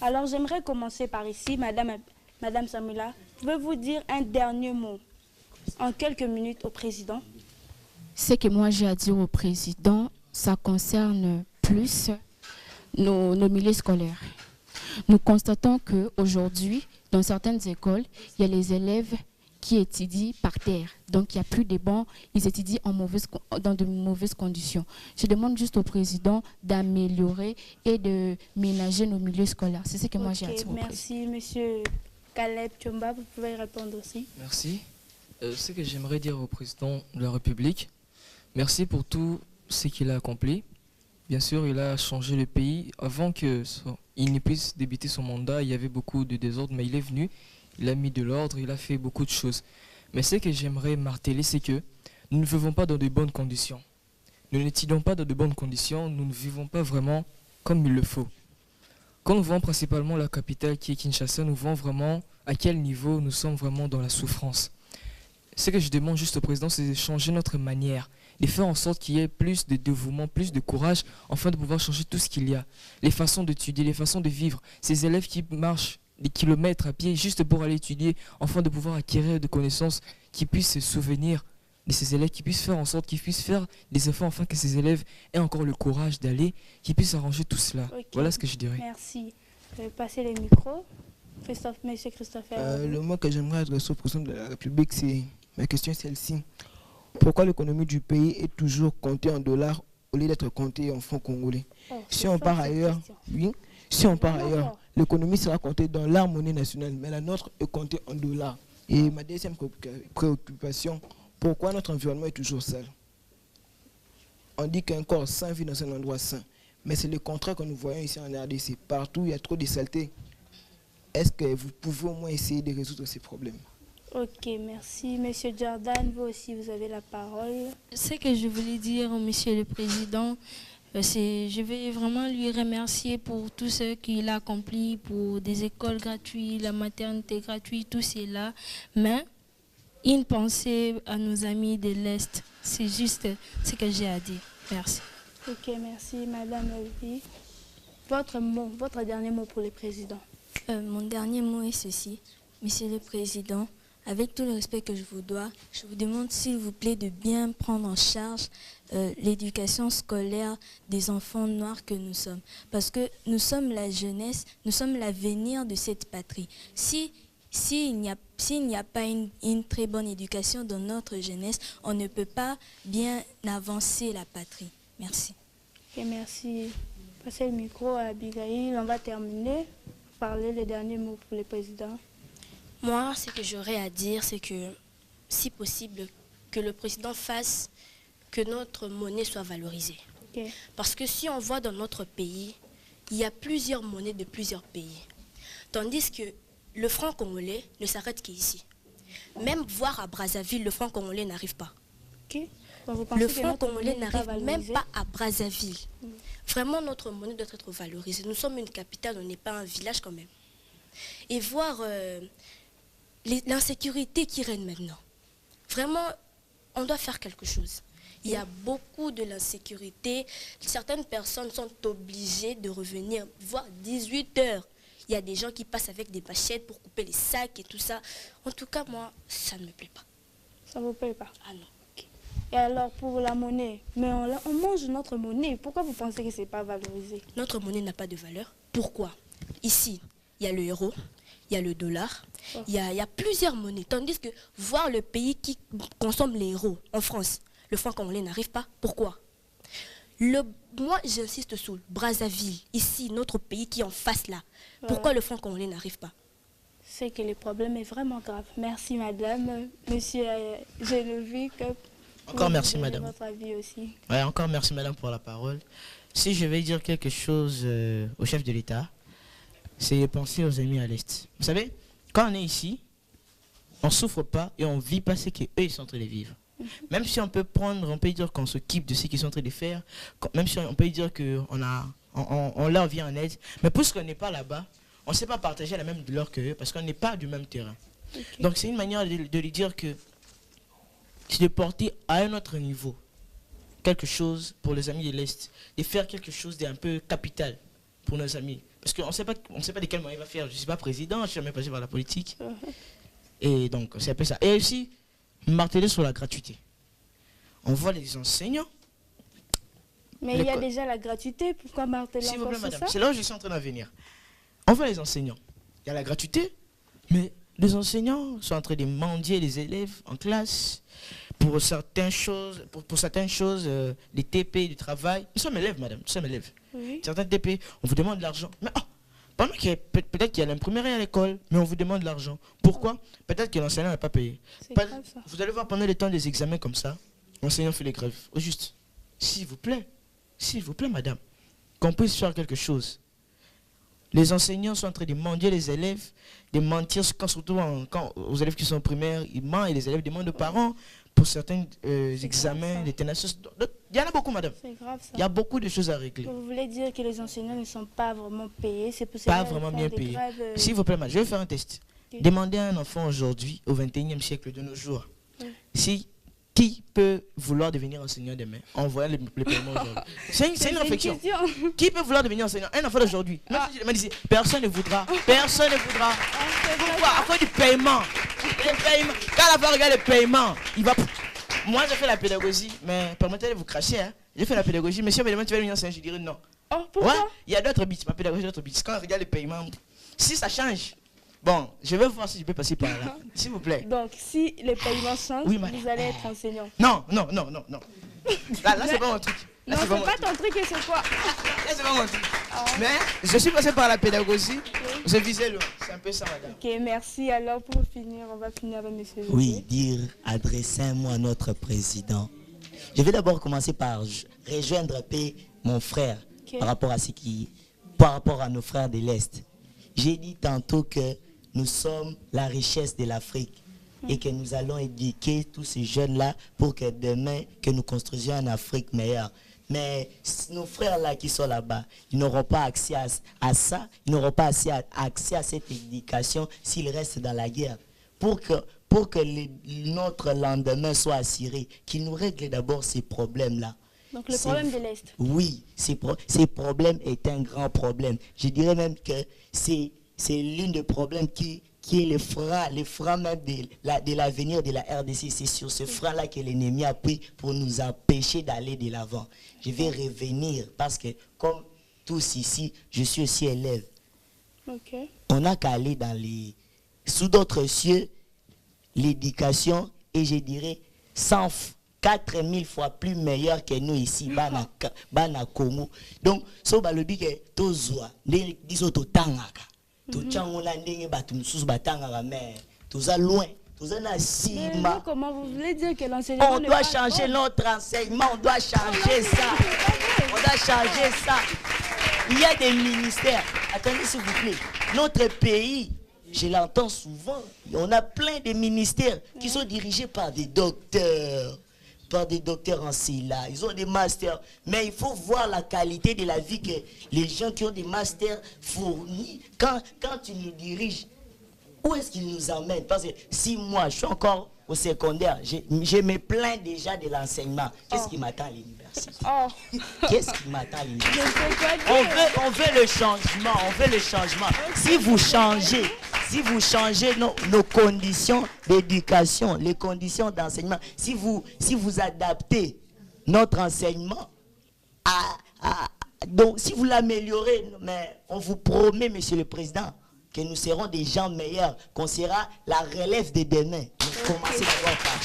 Alors, j'aimerais commencer par ici. Madame Samoula, pouvez-vous dire un dernier mot en quelques minutes au président? Ce que moi j'ai à dire au président, ça concerne plus nos milieux scolaires. Nous constatons qu'aujourd'hui, dans certaines écoles, il y a les élèves qui étudient par terre. Donc, il n'y a plus de bancs, ils étudient dans de mauvaises conditions. Je demande juste au président d'améliorer et de ménager nos milieux scolaires. C'est ce que moi j'ai à dire au président. Merci, monsieur Caleb Tchomba. Vous pouvez répondre aussi. Merci. Ce que j'aimerais dire au président de la République, merci pour tout ce qu'il a accompli. Bien sûr, il a changé le pays. Avant qu'il ne puisse débuter son mandat, il y avait beaucoup de désordre, mais il est venu, il a mis de l'ordre, il a fait beaucoup de choses. Mais ce que j'aimerais marteler, c'est que nous ne vivons pas dans de bonnes conditions. Nous n'étudions pas dans de bonnes conditions, nous ne vivons pas vraiment comme il le faut. Quand nous voyons principalement la capitale qui est Kinshasa, nous voyons vraiment à quel niveau nous sommes vraiment dans la souffrance. Ce que je demande juste au président, c'est de changer notre manière, de faire en sorte qu'il y ait plus de dévouement, plus de courage, afin de pouvoir changer tout ce qu'il y a. Les façons d'étudier, les façons de vivre. Ces élèves qui marchent des kilomètres à pied juste pour aller étudier, afin de pouvoir acquérir des connaissances, qui puissent se souvenir de ces élèves, qui puissent faire en sorte qu'ils puissent faire des efforts afin que ces élèves aient encore le courage d'aller, qu'ils puissent arranger tout cela. Okay. Voilà ce que je dirais. Merci. Je vais passer les micros. Monsieur Christopher. Le mot que j'aimerais adresser au président de la République, c'est ma question est celle-ci. Pourquoi l'économie du pays est toujours comptée en dollars au lieu d'être comptée en francs congolais? Si on part ailleurs, l'économie sera comptée dans la monnaie nationale, mais la nôtre est comptée en dollars. Et ma deuxième préoccupation, pourquoi notre environnement est toujours sale? On dit qu'un corps sain vit dans un endroit sain, mais c'est le contraire que nous voyons ici en RDC. Partout, il y a trop de saleté. Est-ce que vous pouvez au moins essayer de résoudre ces problèmes? Ok, merci. Monsieur Jordan, vous aussi, vous avez la parole. Ce que je voulais dire, Monsieur le Président, je vais vraiment lui remercier pour tout ce qu'il a accompli, pour des écoles gratuites, la maternité gratuite, tout cela. Mais une pensée à nos amis de l'Est, c'est juste ce que j'ai à dire. Merci. Ok, merci. Madame Elvie, votre dernier mot pour le Président. Mon dernier mot est ceci. Monsieur le Président, avec tout le respect que je vous dois, je vous demande s'il vous plaît de bien prendre en charge l'éducation scolaire des enfants noirs que nous sommes. Parce que nous sommes la jeunesse, nous sommes l'avenir de cette patrie. S'il n'y a pas une très bonne éducation dans notre jeunesse, on ne peut pas bien avancer la patrie. Merci. Okay, merci. Passez le micro à Abigail. On va terminer. Parler les derniers mots pour le Président. Moi, ce que j'aurais à dire, c'est que, si possible, que le président fasse que notre monnaie soit valorisée. Okay. Parce que si on voit dans notre pays, il y a plusieurs monnaies de plusieurs pays. Tandis que le franc congolais ne s'arrête qu'ici. Même voir à Brazzaville, le franc congolais n'arrive pas. Okay. Le franc congolais n'arrive même pas à Brazzaville. Vraiment, notre monnaie doit être valorisée. Nous sommes une capitale, on n'est pas un village quand même. Et voir l'insécurité qui règne maintenant. Vraiment, on doit faire quelque chose. Il y a beaucoup de l'insécurité. Certaines personnes sont obligées de revenir, voire 18 heures. Il y a des gens qui passent avec des machettes pour couper les sacs et tout ça. En tout cas, moi, ça ne me plaît pas. Ça ne vous plaît pas? Ah non. Okay. Et alors, pour la monnaie, mais on mange notre monnaie. Pourquoi vous pensez que ce n'est pas valorisé? Notre monnaie n'a pas de valeur. Pourquoi? Ici, il y a le euro, il y a le dollar, il y a plusieurs monnaies. Tandis que voir le pays qui consomme les euros en France, le franc congolais n'arrive pas. Pourquoi? Moi, j'insiste sur Brazzaville, ici, notre pays qui est en face là. Pourquoi le franc congolais n'arrive pas? C'est que le problème est vraiment grave. Merci, madame. Monsieur Geneviève. Encore merci, madame. Votre avis aussi. Ouais, encore merci, madame, pour la parole. Si je vais dire quelque chose au chef de l'État, c'est de penser aux amis à l'Est. Vous savez, quand on est ici, on ne souffre pas et on ne vit pas ce qu'eux ils sont en train de vivre. Même si on peut dire qu'on s'occupe de ce qu'ils sont en train de faire, même si on peut dire qu'on leur vient en aide, mais puisqu'on n'est pas là-bas, on ne sait pas partager la même douleur qu'eux parce qu'on n'est pas du même terrain. Okay. Donc c'est une manière de lui dire que c'est de porter à un autre niveau quelque chose pour les amis de l'Est, de faire quelque chose d'un peu capital pour nos amis. Parce qu'on ne sait pas de quel moyen il va faire. Je ne suis pas président, je ne suis jamais passé par la politique. Et donc c'est un peu ça. Et aussi, marteler sur la gratuité. On voit les enseignants. Mais il y a déjà la gratuité, pourquoi marteler encore sur madame, ça? c'est là où je suis en train d'en venir. On voit les enseignants. Il y a la gratuité, mais les enseignants sont en train de mendier les élèves en classe pour certaines choses, des TP, du travail. Nous sommes élèves, madame, nous sommes élèves. Oui. Certains TP, on vous demande de l'argent. Mais pendant qu'il y a peut-être qu'il y a l'imprimerie à l'école, mais on vous demande de l'argent. Pourquoi? Peut-être que l'enseignant n'a pas payé. Vous allez voir pendant le temps des examens comme ça, l'enseignant fait les grèves. Au juste, s'il vous plaît, madame, qu'on puisse faire quelque chose. Les enseignants sont en train de mendier les élèves, de mentir, surtout quand aux élèves qui sont primaires, ils mentent et les élèves demandent aux parents pour certains examens, les tenaces. Il y en a beaucoup, madame. C'est grave ça. Il y a beaucoup de choses à régler. Vous voulez dire que les enseignants ne sont pas vraiment payés, c'est pour Pas vraiment bien payés. S'il vous plaît, madame, je vais faire un test. Okay. Demandez à un enfant aujourd'hui, au 21e siècle de nos jours, qui peut vouloir devenir enseignant demain en voyant le paiement aujourd'hui. C'est une réflexion. Qui peut vouloir devenir enseignant? Un enfant d'aujourd'hui. Personne ne voudra. Personne ne voudra. Pourquoi? À cause du paiement. Quand l'enfant regarde le paiement, il va... Moi, j'ai fait la pédagogie, mais permettez de vous cracher. Hein. J'ai fait la pédagogie. Monsieur, mais tu vas devenir enseignant? Je dirais non. Oh, pourquoi? Ouais, il y a d'autres bits. Ma pédagogie, d'autres bits. Quand on regarde le paiement, si ça change... Bon, je vais voir si je peux passer par là, s'il vous plaît. Donc, si les paiements changent, vous allez être enseignant. Non. Là c'est pas mon truc. Là, non, c'est pas ton truc et c'est quoi? Là, c'est pas mon truc. Mais je suis passé par la pédagogie. Je visais loin. C'est un peu ça, madame. Ok, merci. Alors, pour finir, on va finir avec monsieur. Oui, adresser un mot à notre président. Je vais d'abord commencer par rejoindre mon frère par rapport à nos frères de l'Est. J'ai dit tantôt que nous sommes la richesse de l'Afrique et que nous allons éduquer tous ces jeunes-là pour que demain, que nous construisions une Afrique meilleure. Mais nos frères-là qui sont là-bas, ils n'auront pas accès à ça, ils n'auront pas accès à cette éducation s'ils restent dans la guerre. Pour que notre lendemain soit assuré, qu'ils nous règlent d'abord ces problèmes-là. Donc le problème de l'Est. Oui, ces problèmes est un grand problème. Je dirais même que c'est l'un des problèmes qui est le frein même de l'avenir de la RDC. C'est sur ce frein-là que l'ennemi a pris pour nous empêcher d'aller de l'avant. Je vais revenir parce que comme tous ici, je suis aussi élève. Okay. On n'a qu'à aller sous d'autres cieux, l'éducation, et je dirais 4000 fois plus meilleur que nous ici, bana Congo. Donc, so balobi ke tozwa, ndenge diso totangaka. Tochangola ndenge batu mususu batangaka mais toza loin. Comment vous voulez dire que l'enseignement... On doit changer notre enseignement, on doit changer ça. On doit changer ça. Il y a des ministères. Attendez s'il vous plaît. Notre pays, je l'entends souvent, on a plein de ministères qui sont dirigés par des docteurs. Par des docteurs en SILA, ils ont des masters. Mais il faut voir la qualité de la vie que les gens qui ont des masters fournissent. Quand tu nous diriges, où est-ce qu'ils nous emmènent? Parce que si moi, je suis encore au secondaire, je me plains déjà de l'enseignement. Qu'est-ce qui m'attend à l'université? Qu'est-ce qui m'attend à l'université? On veut le changement, on veut le changement. Si vous changez nos conditions d'éducation, les conditions d'enseignement, si vous adaptez notre enseignement, donc si vous l'améliorez, mais on vous promet, Monsieur le Président, que nous serons des gens meilleurs, qu'on sera la relève de demain. Commencez d'abord par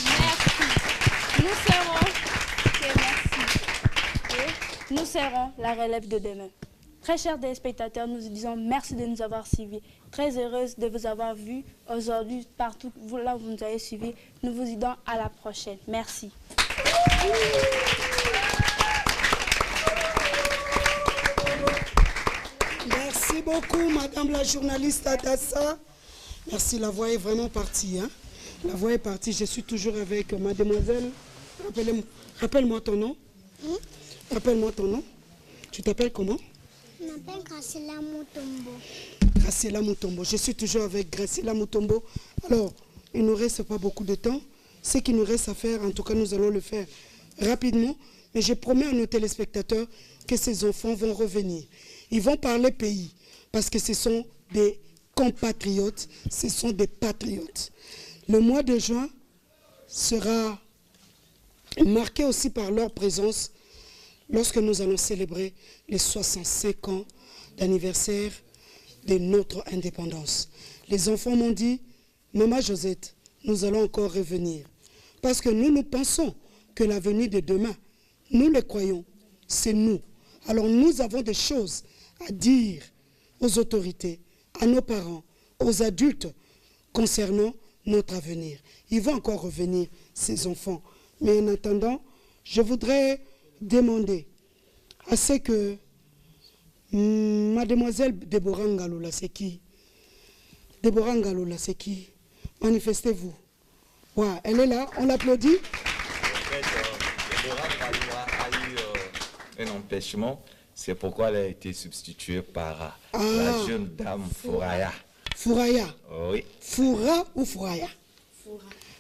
Nous serons la relève de demain. Très chers téléspectateurs, nous vous disons merci de nous avoir suivis. Très heureuse de vous avoir vus aujourd'hui, partout là où vous nous avez suivis. Nous vous disons à la prochaine. Merci. Merci beaucoup, Madame la journaliste Adassa. Merci, la voix est vraiment partie. Hein? La voix est partie. Je suis toujours avec mademoiselle. Rappelle-moi ton nom. Rappelle-moi ton nom. Tu t'appelles comment? Je m'appelle Graciela Mutombo. Graciela Mutombo. Je suis toujours avec Graciela Mutombo. Alors, il ne nous reste pas beaucoup de temps. Ce qu'il nous reste à faire, en tout cas, nous allons le faire rapidement. Mais je promets à nos téléspectateurs que ces enfants vont revenir. Ils vont parler pays, parce que ce sont des compatriotes, ce sont des patriotes. Le mois de juin sera marqué aussi par leur présence lorsque nous allons célébrer les 65 ans d'anniversaire de notre indépendance. Les enfants m'ont dit, Maman Josette, nous allons encore revenir. Parce que nous pensons que l'avenir de demain, nous le croyons, c'est nous. Alors nous avons des choses à dire aux autorités, à nos parents, aux adultes concernant notre avenir. Ils vont encore revenir, ces enfants. Mais en attendant, je voudrais demander à ce que Mademoiselle Déborah Ngalola, c'est qui? Déborah Ngalola, c'est qui? Manifestez-vous. Ouais, elle est là, on l'applaudit. En fait, Laura Faloua a eu un empêchement. C'est pourquoi elle a été substituée par la jeune dame Fouraya. Fouraya. Oui. Foura ou Fouraya?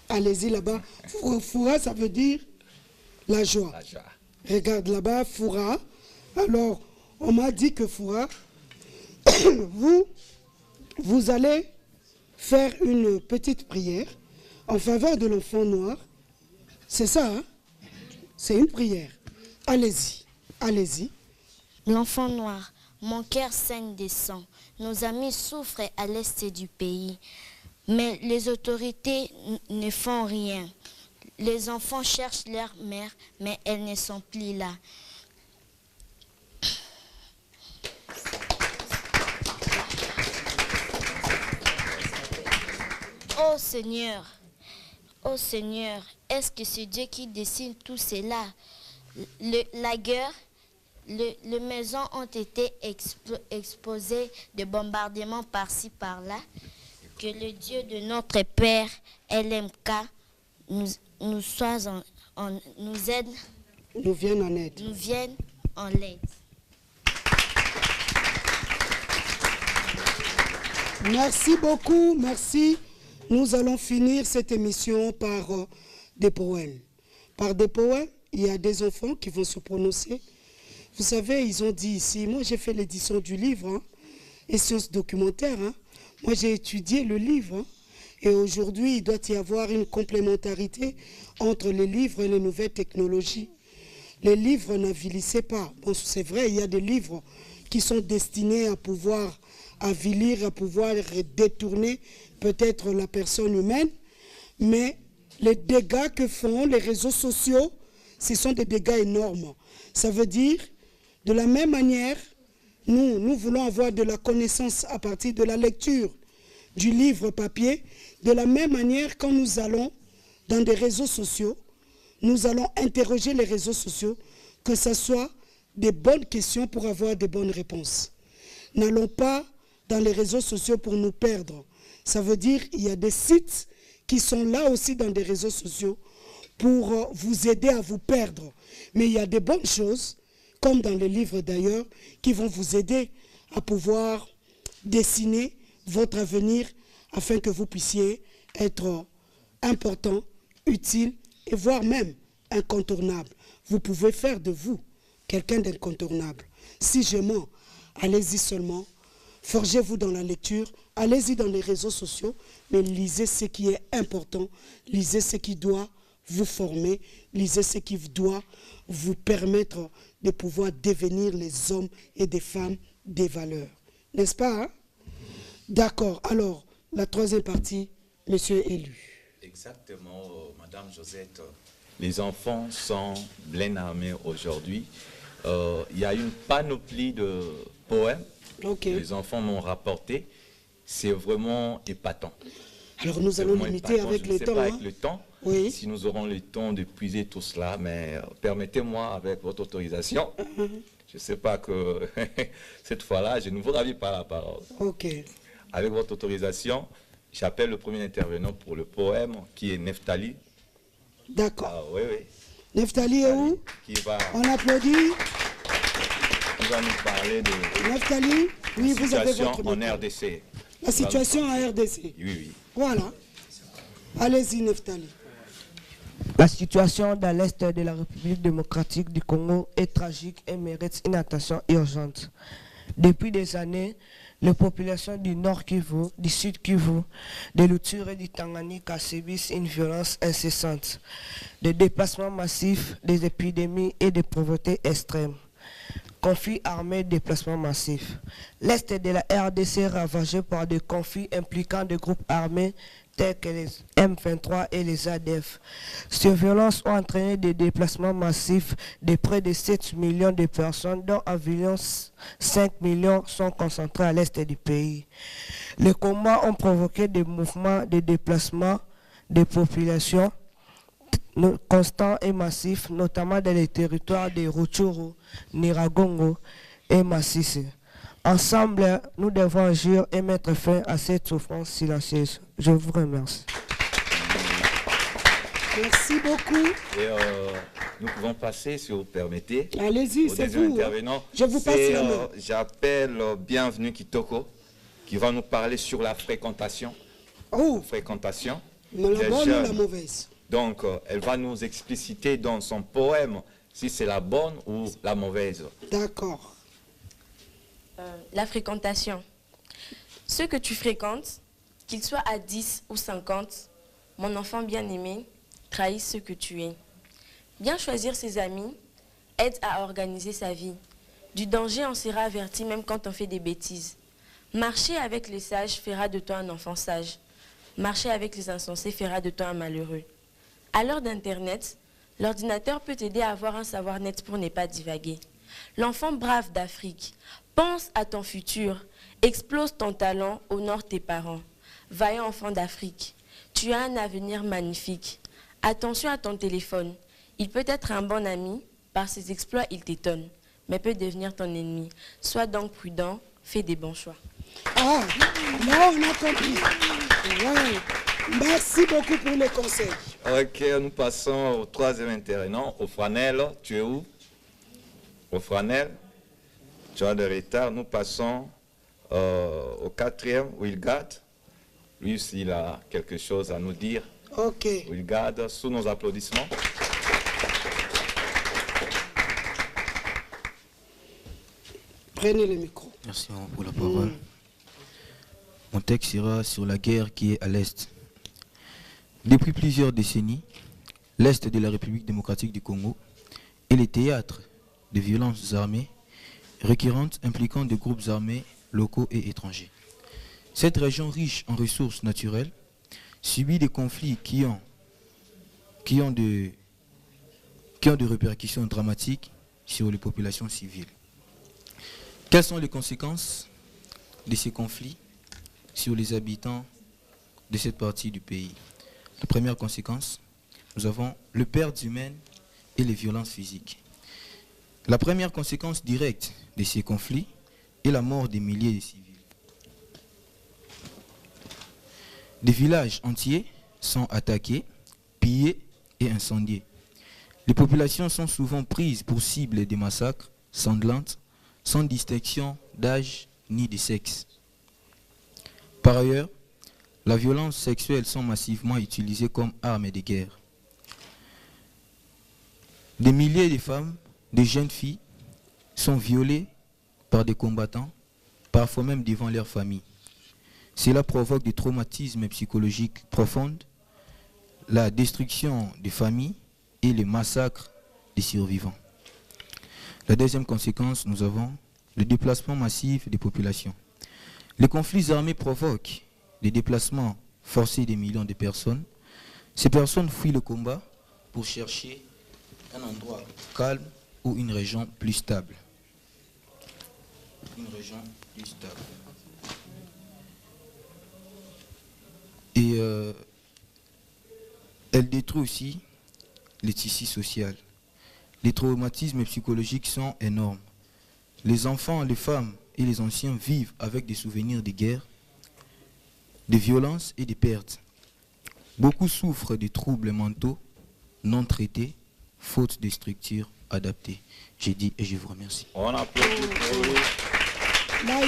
Allez-y là-bas. Foura, ça veut dire la joie. La joie. Regarde là-bas, Foura. Alors, on m'a dit que Foura, vous allez faire une petite prière en faveur de l'enfant noir. C'est ça, hein? C'est une prière. Allez-y, allez-y. L'enfant noir, mon cœur saigne de sang. Nos amis souffrent à l'est du pays. Mais les autorités ne font rien. Les enfants cherchent leur mère, mais elles ne sont plus là. Oh Seigneur, est-ce que c'est Dieu qui dessine tout cela? La guerre, les maisons ont été exposées de bombardements par-ci par-là. Que le Dieu de notre Père, LMK, nous aide. Nous vienne en aide. Nous vienne en aide. Merci beaucoup, merci. Nous allons finir cette émission par des poèmes. Par des poèmes, il y a des enfants qui vont se prononcer. Vous savez, ils ont dit ici, moi j'ai fait l'édition du livre, hein, et sciences documentaires. Hein. Moi j'ai étudié le livre. Hein, et aujourd'hui, il doit y avoir une complémentarité entre les livres et les nouvelles technologies. Les livres n'avilissaient pas. Bon, c'est vrai, il y a des livres qui sont destinés à pouvoir avilir, à pouvoir détourner peut-être la personne humaine, mais les dégâts que font les réseaux sociaux, ce sont des dégâts énormes. Ça veut dire, de la même manière, nous voulons avoir de la connaissance à partir de la lecture du livre papier, de la même manière, quand nous allons dans des réseaux sociaux, nous allons interroger les réseaux sociaux, que ce soit des bonnes questions pour avoir des bonnes réponses. N'allons pas dans les réseaux sociaux pour nous perdre. Ça veut dire qu'il y a des sites qui sont là aussi dans des réseaux sociaux pour vous aider à vous perdre. Mais il y a des bonnes choses, comme dans les livres d'ailleurs, qui vont vous aider à pouvoir dessiner votre avenir afin que vous puissiez être important, utile et voire même incontournable. Vous pouvez faire de vous quelqu'un d'incontournable. Si je mens, allez-y seulement. Forgez-vous dans la lecture, allez-y dans les réseaux sociaux, mais lisez ce qui est important, lisez ce qui doit vous former, lisez ce qui doit vous permettre de pouvoir devenir les hommes et des femmes des valeurs. N'est-ce pas, hein? D'accord. Alors, la troisième partie, monsieur élu. Exactement, Madame Josette. Les enfants sont bien armés aujourd'hui. Il y a une panoplie de poèmes. Okay. Les enfants m'ont rapporté, c'est vraiment épatant. Alors nous allons limiter avec le temps. Avec le temps, oui. Si nous aurons le temps de puiser tout cela, mais permettez-moi, avec votre autorisation, je ne sais pas que cette fois-là, je ne vous ravis pas la parole. Ok. Avec votre autorisation, j'appelle le premier intervenant pour le poème, qui est Neftali. D'accord. Ah, oui, oui. Neftali est où? On applaudit. Il va nous parler de Neftali, oui, vous avez votre en RDC. La situation en RDC. Oui, oui. Voilà. Allez-y, Neftali. La situation dans l'Est de la République démocratique du Congo est tragique et mérite une attention urgente. Depuis des années, les populations du Nord Kivu, du Sud Kivu, de l'Uturu et du Tanganyika subissent une violence incessante, des déplacements massifs, des épidémies et des pauvretés extrêmes. Conflits armés, déplacements massifs. L'Est de la RDC ravagé par des conflits impliquant des groupes armés tels que les M23 et les ADF. Ces violences ont entraîné des déplacements massifs de près de 7 millions de personnes, dont environ 5 millions sont concentrés à l'Est du pays. Les combats ont provoqué des mouvements de déplacement des populations constants et massifs, notamment dans les territoires de Rutshuru, Nyiragongo et Masisi. Ensemble, nous devons agir et mettre fin à cette souffrance silencieuse. Je vous remercie. Merci beaucoup. Et nous pouvons passer, si vous permettez. Allez-y, c'est vous. Intervenant. Je vous passe la main. J'appelle Bienvenue Kitoko, qui va nous parler sur la fréquentation. Oh. Fréquentation. Mais la bonne ou la mauvaise? Donc, elle va nous expliciter dans son poème si c'est la bonne ou la mauvaise. D'accord. La fréquentation. Ceux que tu fréquentes, qu'ils soient à 10 ou 50, mon enfant bien-aimé, trahis ce que tu es. Bien choisir ses amis aide à organiser sa vie. Du danger, on sera averti même quand on fait des bêtises. Marcher avec les sages fera de toi un enfant sage. Marcher avec les insensés fera de toi un malheureux. À l'heure d'Internet, l'ordinateur peut t'aider à avoir un savoir net pour ne pas divaguer. L'enfant brave d'Afrique, pense à ton futur, explose ton talent, honore tes parents. Vaillant enfant d'Afrique, tu as un avenir magnifique. Attention à ton téléphone, il peut être un bon ami, par ses exploits il t'étonne, mais peut devenir ton ennemi. Sois donc prudent, fais des bons choix. Ah, là on a compris. Ouais. Merci beaucoup pour les conseils. Ok, nous passons au troisième intervenant, au Franel. Tu es où? Au Franel. Tu as de retard. Nous passons au quatrième, Wilgad. Lui aussi, il a quelque chose à nous dire. Ok. Wilgad, sous nos applaudissements. Prenez le micro. Merci pour la parole. Mon texte sera sur la guerre qui est à l'Est. Depuis plusieurs décennies, l'Est de la République démocratique du Congo est le théâtre de violences armées récurrentes impliquant des groupes armés locaux et étrangers. Cette région riche en ressources naturelles subit des conflits qui ont des répercussions dramatiques sur les populations civiles. Quelles sont les conséquences de ces conflits sur les habitants de cette partie du pays? La première conséquence, nous avons les pertes humaines et les violences physiques. La première conséquence directe de ces conflits est la mort des milliers de civils. Des villages entiers sont attaqués, pillés et incendiés. Les populations sont souvent prises pour cible des massacres sanglantes, sans distinction d'âge ni de sexe. Par ailleurs, la violence sexuelle sont massivement utilisées comme armes de guerre. Des milliers de femmes, de jeunes filles, sont violées par des combattants, parfois même devant leur famille. Cela provoque des traumatismes psychologiques profonds, la destruction des familles et le massacre des survivants. La deuxième conséquence, nous avons le déplacement massif des populations. Les conflits armés provoquent des déplacements forcés des millions de personnes. Ces personnes fuient le combat pour chercher un endroit calme ou une région plus stable. Et elle détruit aussi les tissus sociaux. Les traumatismes psychologiques sont énormes. Les enfants, les femmes et les anciens vivent avec des souvenirs de guerre, de violences et de pertes. Beaucoup souffrent de troubles mentaux non traités, faute de structures adaptées. J'ai dit et je vous remercie. On applaudit pour lui. Là,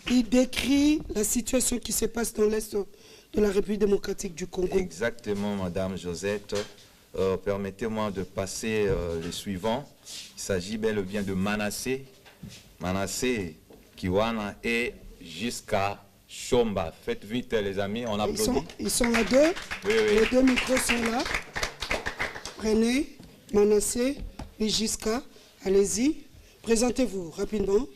il décrit la situation qui se passe dans l'Est de la République démocratique du Congo. Exactement, Madame Josette. Permettez-moi de passer le suivant. Il s'agit bel et bien de Manassé. Manassé, Kiwana et jusqu'à Chomba. Faites vite les amis, on applaudit. Ils sont là deux. Oui, oui. Les deux micros sont là. Prenez Manassé et Jusqu'à. Allez-y. Présentez-vous rapidement.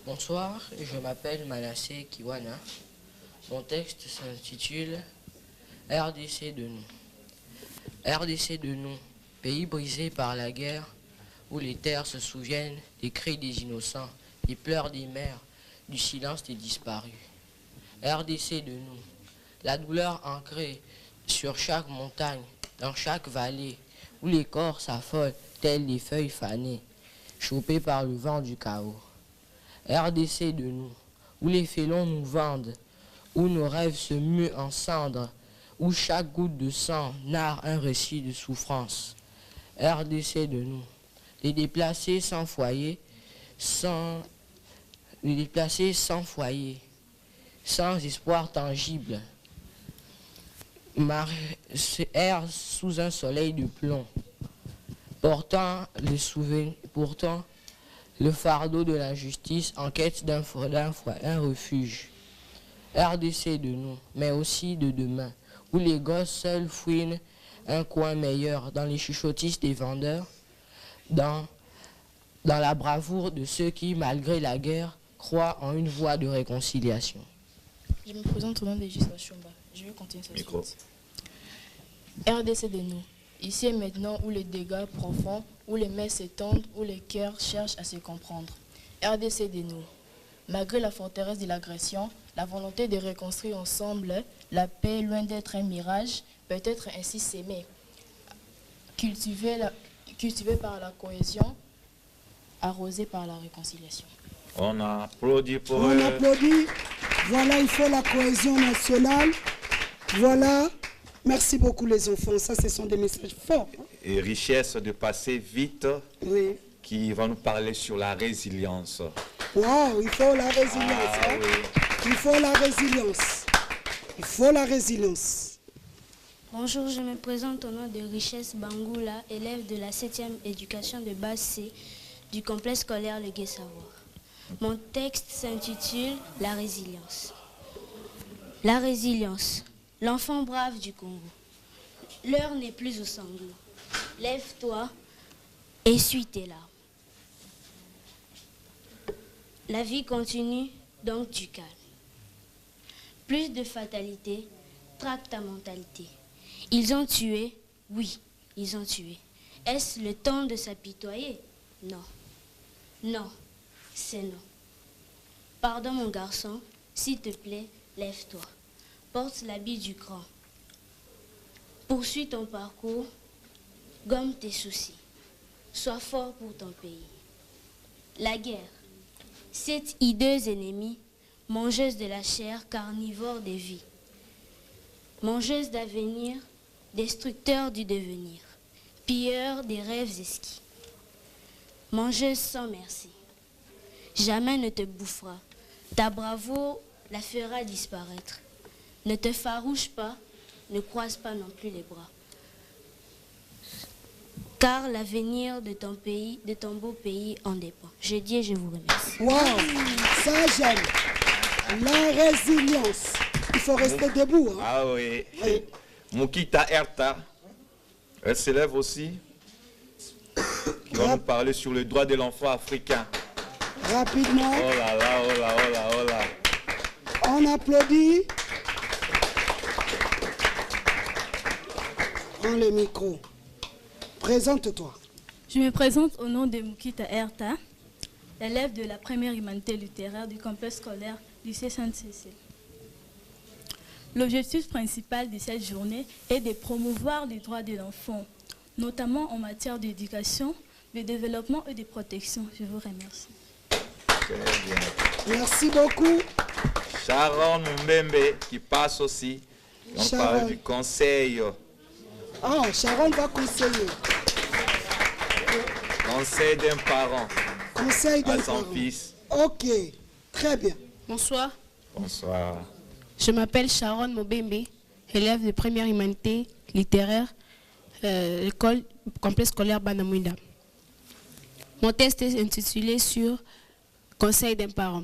Bonsoir, je m'appelle Manassé Kiwana. Mon texte s'intitule RDC de nous. RDC de nous, pays brisé par la guerre, où les terres se souviennent des cris des innocents, des pleurs des mères, du silence des disparus. RDC de nous, la douleur ancrée sur chaque montagne, dans chaque vallée, où les corps s'affolent tels des feuilles fanées, chopées par le vent du chaos. RDC de nous, où les félons nous vendent où nos rêves se muent en cendres, où chaque goutte de sang narre un récit de souffrance. RDC de nous, les déplacés sans foyer, sans espoir tangible, errent sous un soleil de plomb, pourtant le fardeau de l'injustice en quête d'un refuge. RDC de nous, mais aussi de demain, où les gosses seuls fouinent un coin meilleur dans les chuchotistes des vendeurs, dans la bravoure de ceux qui, malgré la guerre, croient en une voie de réconciliation. Je me présente au nom de Gisela Chumba. Je vais continuer sur suite. RDC de nous, ici et maintenant où les dégâts profonds, où les mains s'étendent, où les cœurs cherchent à se comprendre. RDC de nous, malgré la forteresse de l'agression, la volonté de reconstruire ensemble, la paix loin d'être un mirage, peut être ainsi s'aimer, cultivée par la cohésion, arrosée par la réconciliation. On applaudit pour On eux. applaudit. Voilà, il faut la cohésion nationale. Voilà. Merci beaucoup les enfants. Ça, ce sont des messages forts. Et richesse de passer vite, oui, qui va nous parler sur la résilience. Wow, il faut la résilience. Ah, oui. Il faut la résilience. Il faut la résilience. Bonjour, je me présente au nom de Richesse Bangoula, élève de la 7e éducation de base C du complexe scolaire Le Gai Savoir. Mon texte s'intitule « La résilience ». La résilience, l'enfant brave du Congo. L'heure n'est plus au sanglot. Lève-toi, essuie tes larmes. La vie continue, donc tu calmes. Plus de fatalité, traque ta mentalité. Ils ont tué, oui, ils ont tué. Est-ce le temps de s'apitoyer? Non. Non, c'est non. Pardon mon garçon, s'il te plaît, lève-toi. Porte l'habit du grand. Poursuis ton parcours, gomme tes soucis. Sois fort pour ton pays. La guerre, cette hideuse ennemie, mangeuse de la chair, carnivore des vies. Mangeuse d'avenir, destructeur du devenir, pilleur des rêves esquis. Mangeuse sans merci. Jamais ne te bouffera. Ta bravoure la fera disparaître. Ne te farouche pas, ne croise pas non plus les bras. Car l'avenir de ton pays, de ton beau pays en dépend. Je dis et je vous remercie. Wow, ça j'aime. La résilience. Il faut rester debout. Hein. Ah oui. Moukita Erta, elle s'élève aussi, qui va nous parler sur le droit de l'enfant africain. Rapidement. Oh là là, oh là, oh là, oh là. On applaudit. Prends le micro. Présente-toi. Je me présente au nom de Moukita Erta, élève de la première humanité littéraire du complexe scolaire lycée Sainte-Cécile. L'objectif principal de cette journée est de promouvoir les droits de l'enfant, notamment en matière d'éducation, de développement et de protection. Je vous remercie. Très bien. Merci beaucoup. Sharon Mbembe qui passe aussi. On parle du conseil. Ah, Sharon va conseiller. Conseil d'un parent. Conseil d'un à son parent. fils. Ok, très bien. Bonsoir. Bonsoir. Je m'appelle Sharon Mobembe, élève de première humanité littéraire, école complexe scolaire Banamouida. Mon texte est intitulé sur Conseil d'un parent.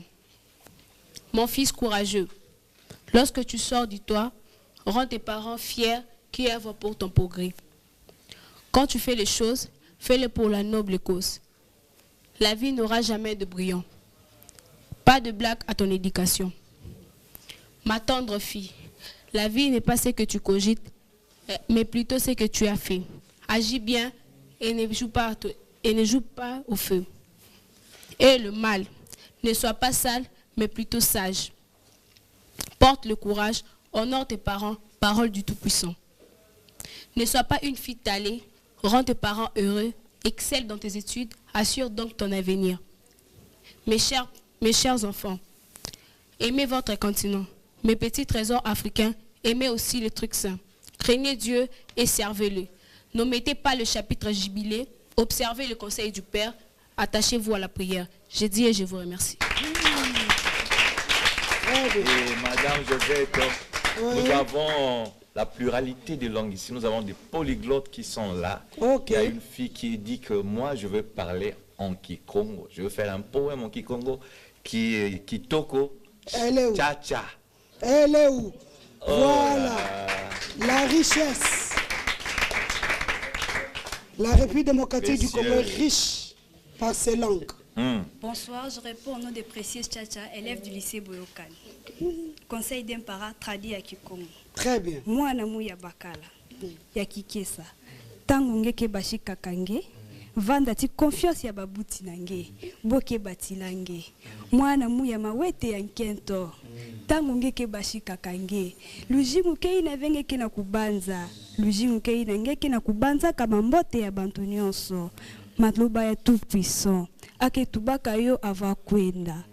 Mon fils courageux, lorsque tu sors du toit, rends tes parents fiers qui œuvrent pour ton progrès. Quand tu fais les choses, fais-les pour la noble cause. La vie n'aura jamais de brillant. Pas de blague à ton éducation. Ma tendre fille, la vie n'est pas ce que tu cogites, mais plutôt ce que tu as fait. Agis bien et ne joue pas au feu. Et le mal, ne sois pas sale, mais plutôt sage. Porte le courage, honore tes parents, parole du Tout-Puissant. Ne sois pas une fille talée, rends tes parents heureux, excelle dans tes études, assure donc ton avenir. Mes chers enfants, aimez votre continent, Mes petits trésors africains, aimez aussi les trucs saints. Craignez Dieu et servez-le. N'omettez pas le chapitre jubilé, observez le conseil du Père, attachez-vous à la prière. J'ai dit et je vous remercie. Et Madame Josette, nous avons la pluralité des langues ici. Nous avons des polyglottes qui sont là. Il y a une fille qui dit que moi, je veux parler en Kikongo. Je veux faire un poème en Kikongo qui Kitoko Cha-cha. Elle est où? Voilà. La richesse. La République démocratique du Congo est riche par ses langues. Bonsoir, je réponds au nom de Précieuse Tchacha, élève du lycée Boyokan. Conseil d'un parent traduit à Kikongo. Très bien. Moi, namu ya bakala, ya kikesa. Tango ngeke bashi kakange, vanda ti confiance ya babuti nange, boke batilange. Moi, namu ya mawete ya nkento. Tango ngeke bashi kakange, lujimu kei na venge ke na kubanza. Lujimu kei na ngeke na kubanza kama mbote ya bantu nyonso. Matloba ya tout puissant. Ake tubaka yo ava kwenda.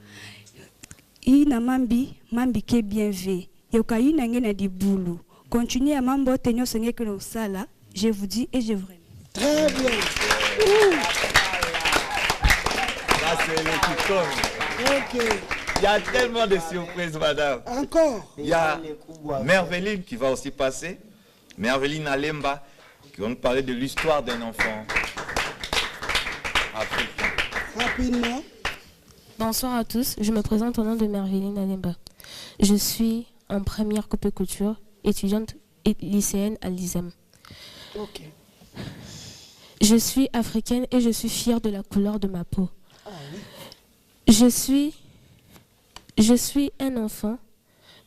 Ina mambi ke bien ve. Yoka ina ngena di boulou. Continuez à m'emboter nyo senge que nous sala. Je vous dis et je vous remercie. Très bien. Là, c'est le Kikongo. Ok. Il y a tellement de surprises, madame. Encore. Il y a Merveline qui va aussi passer. Merveline Alemba qui va nous parler de l'histoire d'un enfant africain. Rapidement. Bonsoir à tous, je me présente au nom de Merveline Alemba. Je suis en première coupe couture, étudiante et lycéenne à l'ISEM. Ok. Je suis africaine et je suis fière de la couleur de ma peau. Ah, oui. Je suis un enfant,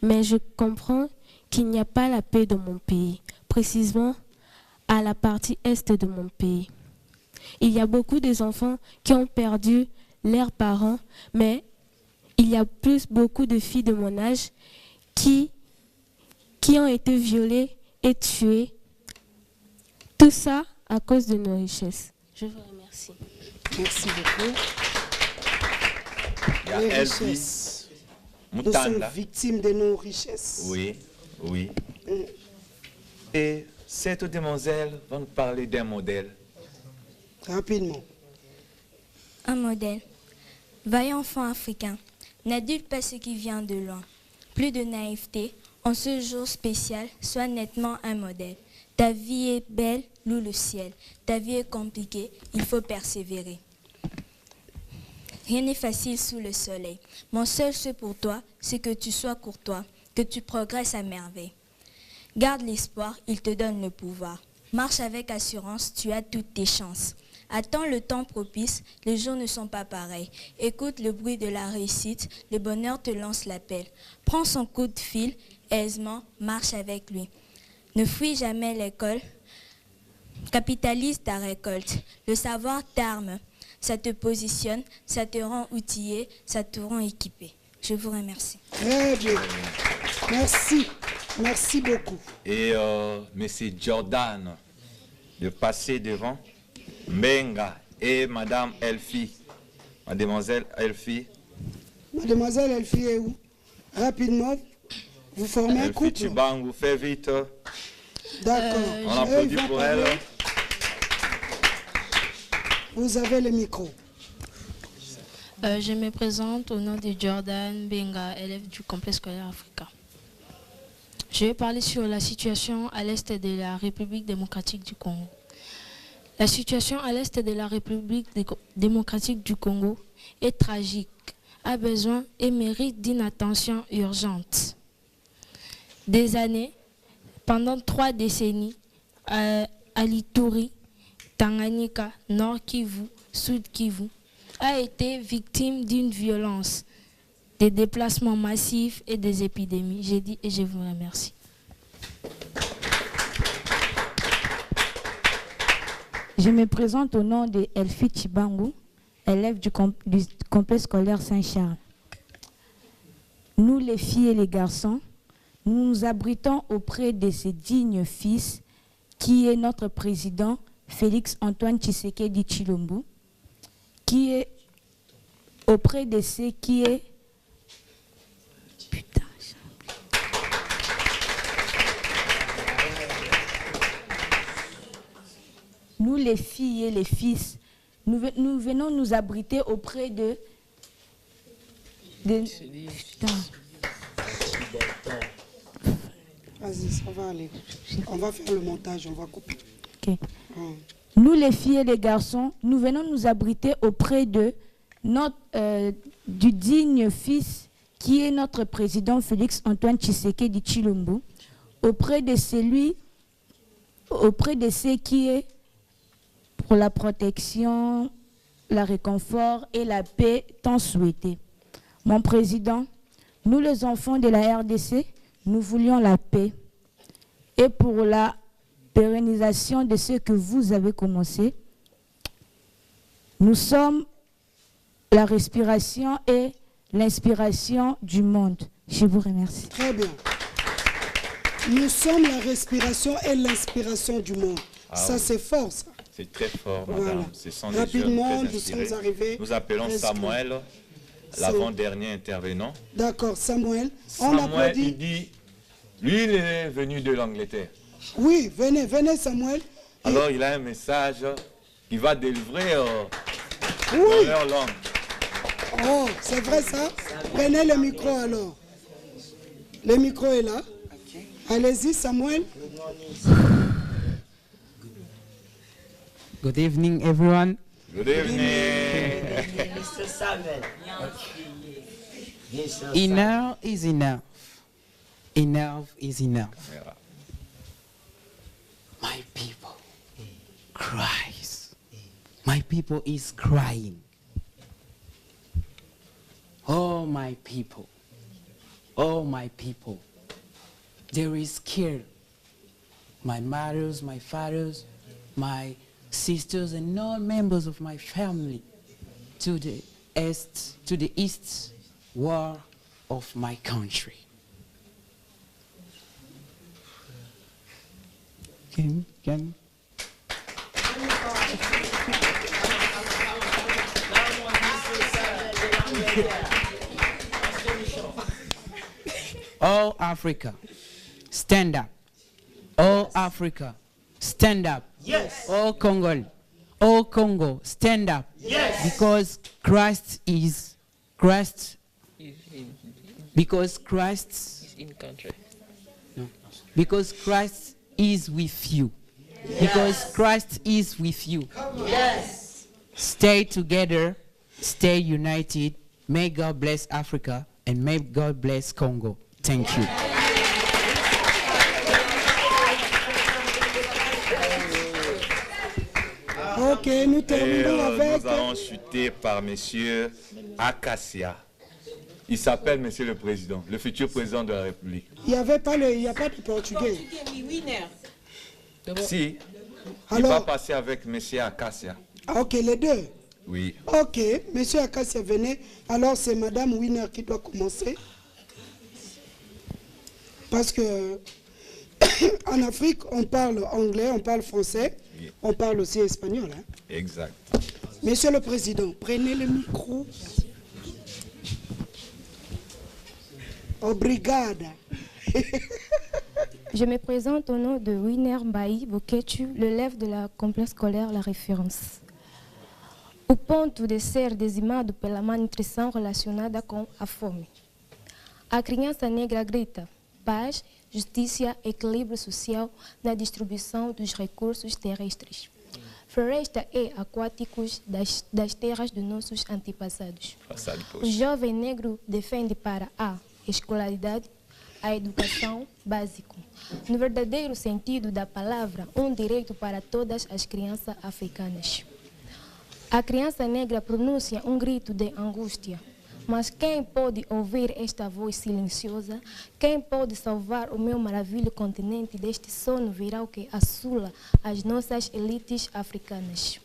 mais je comprends qu'il n'y a pas la paix dans mon pays, précisément à la partie est de mon pays. Il y a beaucoup d'enfants qui ont perdu leurs parents, mais il y a beaucoup de filles de mon âge qui ont été violées et tuées. Tout ça à cause de nos richesses. Je vous remercie. Merci beaucoup. Il y a les Elvi richesses. Nous Mutanda. sommes victimes de nos richesses. Oui, oui. Et cette demoiselle va nous parler d'un modèle. Rapidement. Un modèle. Vaillant enfant africain, n'adulte pas ce qui vient de loin. Plus de naïveté, en ce jour spécial, sois nettement un modèle. Ta vie est belle, loue le ciel. Ta vie est compliquée, il faut persévérer. Rien n'est facile sous le soleil. Mon seul souhait pour toi, c'est que tu sois courtois, que tu progresses à merveille. Garde l'espoir, il te donne le pouvoir. Marche avec assurance, tu as toutes tes chances. Attends le temps propice, les jours ne sont pas pareils. Écoute le bruit de la réussite, le bonheur te lance l'appel. Prends son coup de fil, aisement, marche avec lui. Ne fuis jamais l'école, capitalise ta récolte. Le savoir t'arme, ça te positionne, ça te rend outillé, ça te rend équipé. Je vous remercie. Très bien. Merci. Merci beaucoup. Et M. Jordan de passer devant Mbenga et Madame Elfi. Mademoiselle Elfi. Mademoiselle Elfi est où? Rapidement, vous formez un couple. Chibangu, fais vite. D'accord. On applaudit pour elle. Vous avez le micro. Je me présente au nom de Jordan Benga, élève du complexe scolaire africain. Je vais parler sur la situation à l'est de la République démocratique du Congo. La situation à l'est de la République démocratique du Congo est tragique, a besoin et mérite d'une attention urgente. Des années, pendant 3 décennies, à Ituri, Tanganyika, Nord Kivu, Sud Kivu, a été victime d'une violence, des déplacements massifs et des épidémies. J'ai dit et je vous remercie. Je me présente au nom de Elfi Chibangu, élève du complexe scolaire Saint-Charles. Nous, les filles et les garçons, nous nous abritons auprès de ce digne fils qui est notre président Félix Antoine Tshisekedi Tshilombo, qui est auprès de ce qui est les filles et les fils, nous venons nous abriter auprès de... Putain. Vas-y, ça va aller. On va faire le montage, on va couper. Okay. Nous, les filles et les garçons, nous venons nous abriter auprès de du digne fils qui est notre président Félix Antoine Tshisekedi Tshilombo, auprès de ceux qui est pour la protection, la réconfort et la paix tant souhaitée. Mon président, nous les enfants de la RDC, nous voulions la paix. Et pour la pérennisation de ce que vous avez commencé, nous sommes la respiration et l'inspiration du monde. Je vous remercie. Très bien. Nous sommes la respiration et l'inspiration du monde. Ah ça, oui. c'est fort, ça. C'est très fort, madame. Voilà. Ce sont des Rapidement, jeunes très nous sommes inspirés. arrivés. Nous appelons presque. Samuel, l'avant-dernier intervenant. D'accord, Samuel. On Samuel, applaudit. il dit, lui, il est venu de l'Angleterre. Oui, venez, venez, Samuel. Alors, il a un message qu'il va délivrer Oui. dans leur langue. Oh, c'est vrai ça? Prenez le micro alors. Le micro est là. Allez-y, Samuel. Good evening, everyone. Good evening. Mr. Samuel. Enough is enough. Enough is enough. My people cries. My people is crying. Oh, my people. Oh, my people. There is care. My mothers, my fathers, my sisters, and all members of my family to the east war of my country. Can All Africa, stand up. All Africa, stand up. Yes. All Congo, stand up. Yes. Because Christ is in country. Because Christ is with you. Yes. Because Christ is with you. Yes. Stay together, stay united. May God bless Africa and may God bless Congo. Thank you. Ok, nous terminons avec... Nous allons chuter par monsieur Acacia. Il s'appelle monsieur le président, le futur président de la République. Il n'y a pas de portugais. Si, il Alors- va passer avec monsieur Acacia. Ah, ok, les deux. Oui. Ok, monsieur Acacia, venez. Alors, c'est madame Winner qui doit commencer. Parce que en Afrique, on parle anglais, on parle français, on parle aussi espagnol. Hein. Exact. Monsieur le Président, prenez le micro. Obrigada. Je me présente au nom de Winner Mbaï Boketu, l'élève de la complexe scolaire La Référence. O ponto de ser dizimado pela malnutrição relacionada com a fome. A criança negra grita paz, justiça, equilíbrio social na distribuição dos recursos terrestres. Floresta e aquáticos das terras dos nossos antepassados. O jovem negro defende para a escolaridade, a educação básica, no verdadeiro sentido da palavra, um direito para todas as crianças africanas. A criança negra pronuncia um grito de angústia, mas quem pode ouvir esta voz silenciosa? Quem pode salvar o meu maravilhoso continente deste sono viral que assola as nossas elites africanas?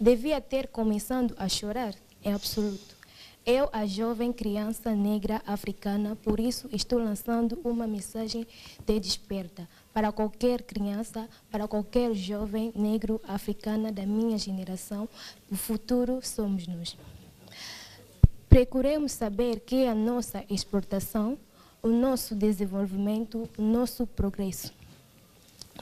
Devia ter começado a chorar, em absoluto. Eu, a jovem criança negra africana, por isso estou lançando uma mensagem de desperta para qualquer criança, para qualquer jovem negro africana da minha geração. O futuro somos nós. Procuremos saber que a nossa exportação, o nosso desenvolvimento, o nosso progresso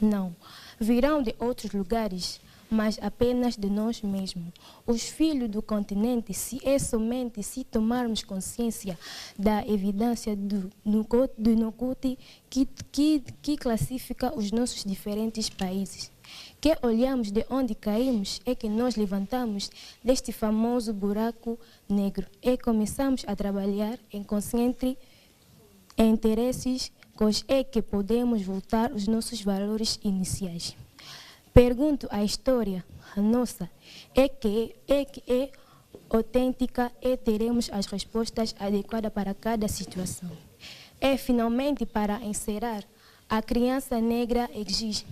não virão de outros lugares, mas apenas de nós mesmos. Os filhos do continente, se é somente se tomarmos consciência da evidência do Nukuti que classifica os nossos diferentes países. Que olhamos de onde caímos é que nós levantamos deste famoso buraco negro e começamos a trabalhar em consciente interesses, pois é que podemos voltar os nossos valores iniciais. Pergunto a história, a nossa, é que é autêntica e teremos as respostas adequadas para cada situação. E finalmente, para encerrar, a criança negra exige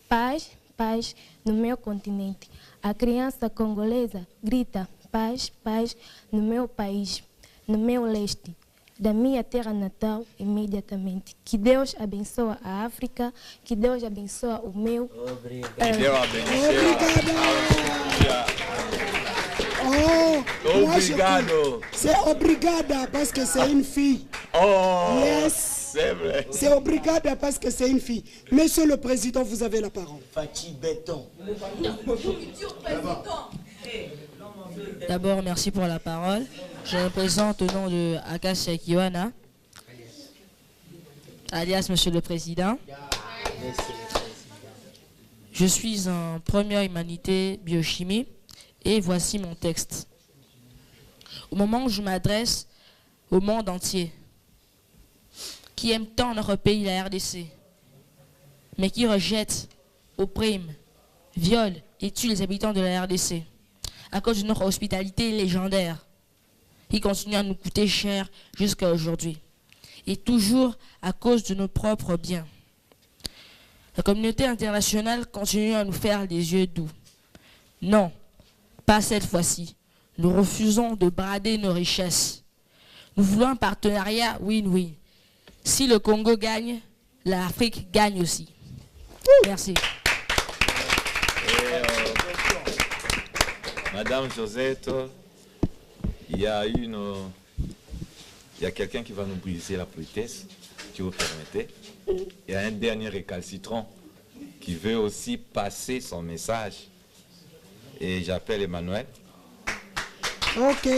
paz, paz no meu continente. A criança congolesa grita paz, paz no meu país, no meu leste, da minha terra natal imediatamente. Que Deus abençoe a África, que Deus abençoe o meu... Obrigado. Que Deus abençoe. Oh, obrigado. C'est obrigada parce que c'est une fille. Oh, yes. C'est vrai. C'est obrigada parce que c'est une fille. Monsieur le Président, vous avez la parole. Fatih Béton. D'abord, merci pour la parole. Je me présente au nom de Akasia Kiwana, alias Monsieur le Président. Je suis en première humanité biochimie et voici mon texte. Au moment où je m'adresse au monde entier, qui aime tant notre pays, la RDC, mais qui rejette, opprime, viole et tue les habitants de la RDC, à cause de notre hospitalité légendaire, qui continue à nous coûter cher jusqu'à aujourd'hui, et toujours à cause de nos propres biens. La communauté internationale continue à nous faire des yeux doux. Non, pas cette fois-ci. Nous refusons de brader nos richesses. Nous voulons un partenariat win-win. Si le Congo gagne, l'Afrique gagne aussi. Merci. Madame Josette, il y a quelqu'un qui va nous briser la politesse, si vous permettez. Il y a un dernier récalcitrant qui veut aussi passer son message. Et j'appelle Emmanuel. Ok.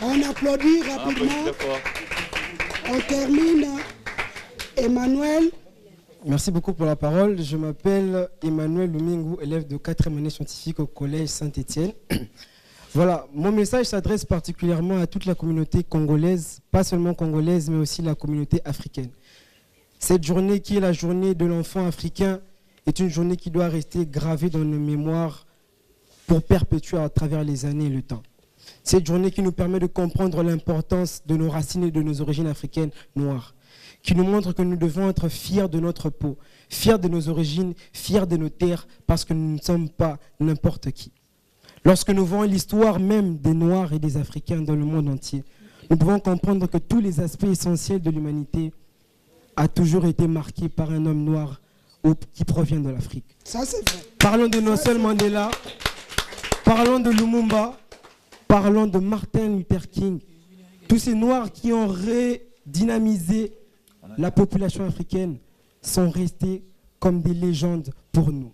On applaudit rapidement. On termine. Emmanuel. Merci beaucoup pour la parole. Je m'appelle Emmanuel Lumingu, élève de 4e année scientifique au collège Saint-Étienne. Voilà, mon message s'adresse particulièrement à toute la communauté congolaise, pas seulement congolaise, mais aussi la communauté africaine. Cette journée qui est la journée de l'enfant africain est une journée qui doit rester gravée dans nos mémoires pour perpétuer à travers les années et le temps. Cette journée qui nous permet de comprendre l'importance de nos racines et de nos origines africaines noires, qui nous montre que nous devons être fiers de notre peau, fiers de nos origines, fiers de nos terres, parce que nous ne sommes pas n'importe qui. Lorsque nous voyons l'histoire même des Noirs et des Africains dans le monde entier, nous devons comprendre que tous les aspects essentiels de l'humanité ont toujours été marqués par un homme noir qui provient de l'Afrique. Ça, c'est vrai. Parlons de Nelson Mandela, parlons de Lumumba, parlons de Martin Luther King, tous ces Noirs qui ont redynamisé la population africaine sont restés comme des légendes pour nous.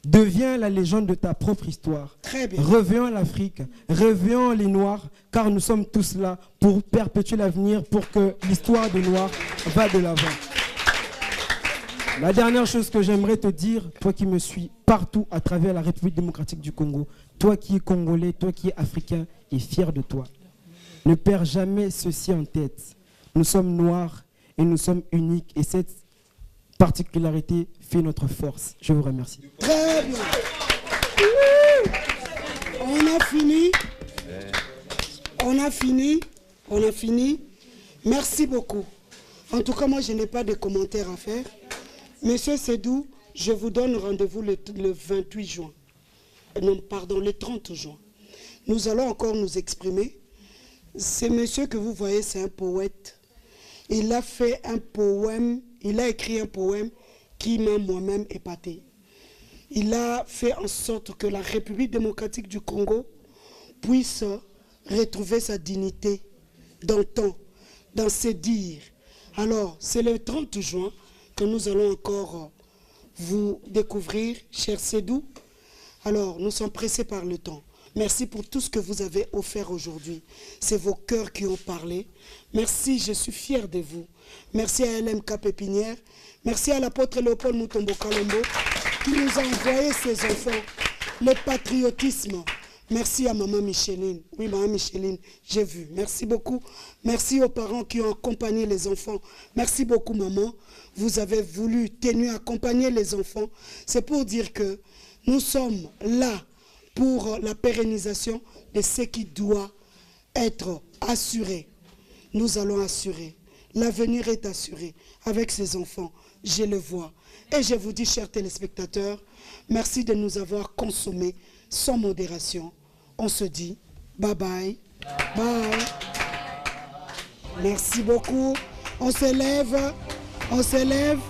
Deviens la légende de ta propre histoire. Très bien. Reviens à l'Afrique, reviens les Noirs, car nous sommes tous là pour perpétuer l'avenir, pour que l'histoire des Noirs va de l'avant. La dernière chose que j'aimerais te dire, toi qui me suis partout à travers la République démocratique du Congo, toi qui es congolais, toi qui es africain et fier de toi, ne perds jamais ceci en tête. Nous sommes noirs et nous sommes uniques, et cette particularité fait notre force. Je vous remercie. Très bien. On a fini. On a fini. On a fini. Merci beaucoup. En tout cas, moi, je n'ai pas de commentaires à faire. Monsieur Sédou, je vous donne rendez-vous le 28 juin. Non, pardon, le 30 juin. Nous allons encore nous exprimer. Ce monsieur que vous voyez, c'est un poète. Il a fait un poème, il a écrit un poème qui m'a moi-même épaté. Il a fait en sorte que la République démocratique du Congo puisse retrouver sa dignité d'antan, dans ses dires. Alors, c'est le 30 juin que nous allons encore vous découvrir, cher Sédou. Alors, nous sommes pressés par le temps. Merci pour tout ce que vous avez offert aujourd'hui. C'est vos cœurs qui ont parlé. Merci, je suis fier de vous. Merci à LMK Pépinière. Merci à l'apôtre Léopold Mutombo Kalombo qui nous a envoyé ses enfants. Le patriotisme. Merci à maman Micheline. Oui, maman Micheline, j'ai vu. Merci beaucoup. Merci aux parents qui ont accompagné les enfants. Merci beaucoup, maman. Vous avez tenu accompagner les enfants. C'est pour dire que nous sommes là pour la pérennisation de ce qui doit être assuré. Nous allons assurer. L'avenir est assuré avec ces enfants. Je le vois. Et je vous dis, chers téléspectateurs, merci de nous avoir consommés sans modération. On se dit bye bye. Bye. Merci beaucoup. On s'élève. On s'élève.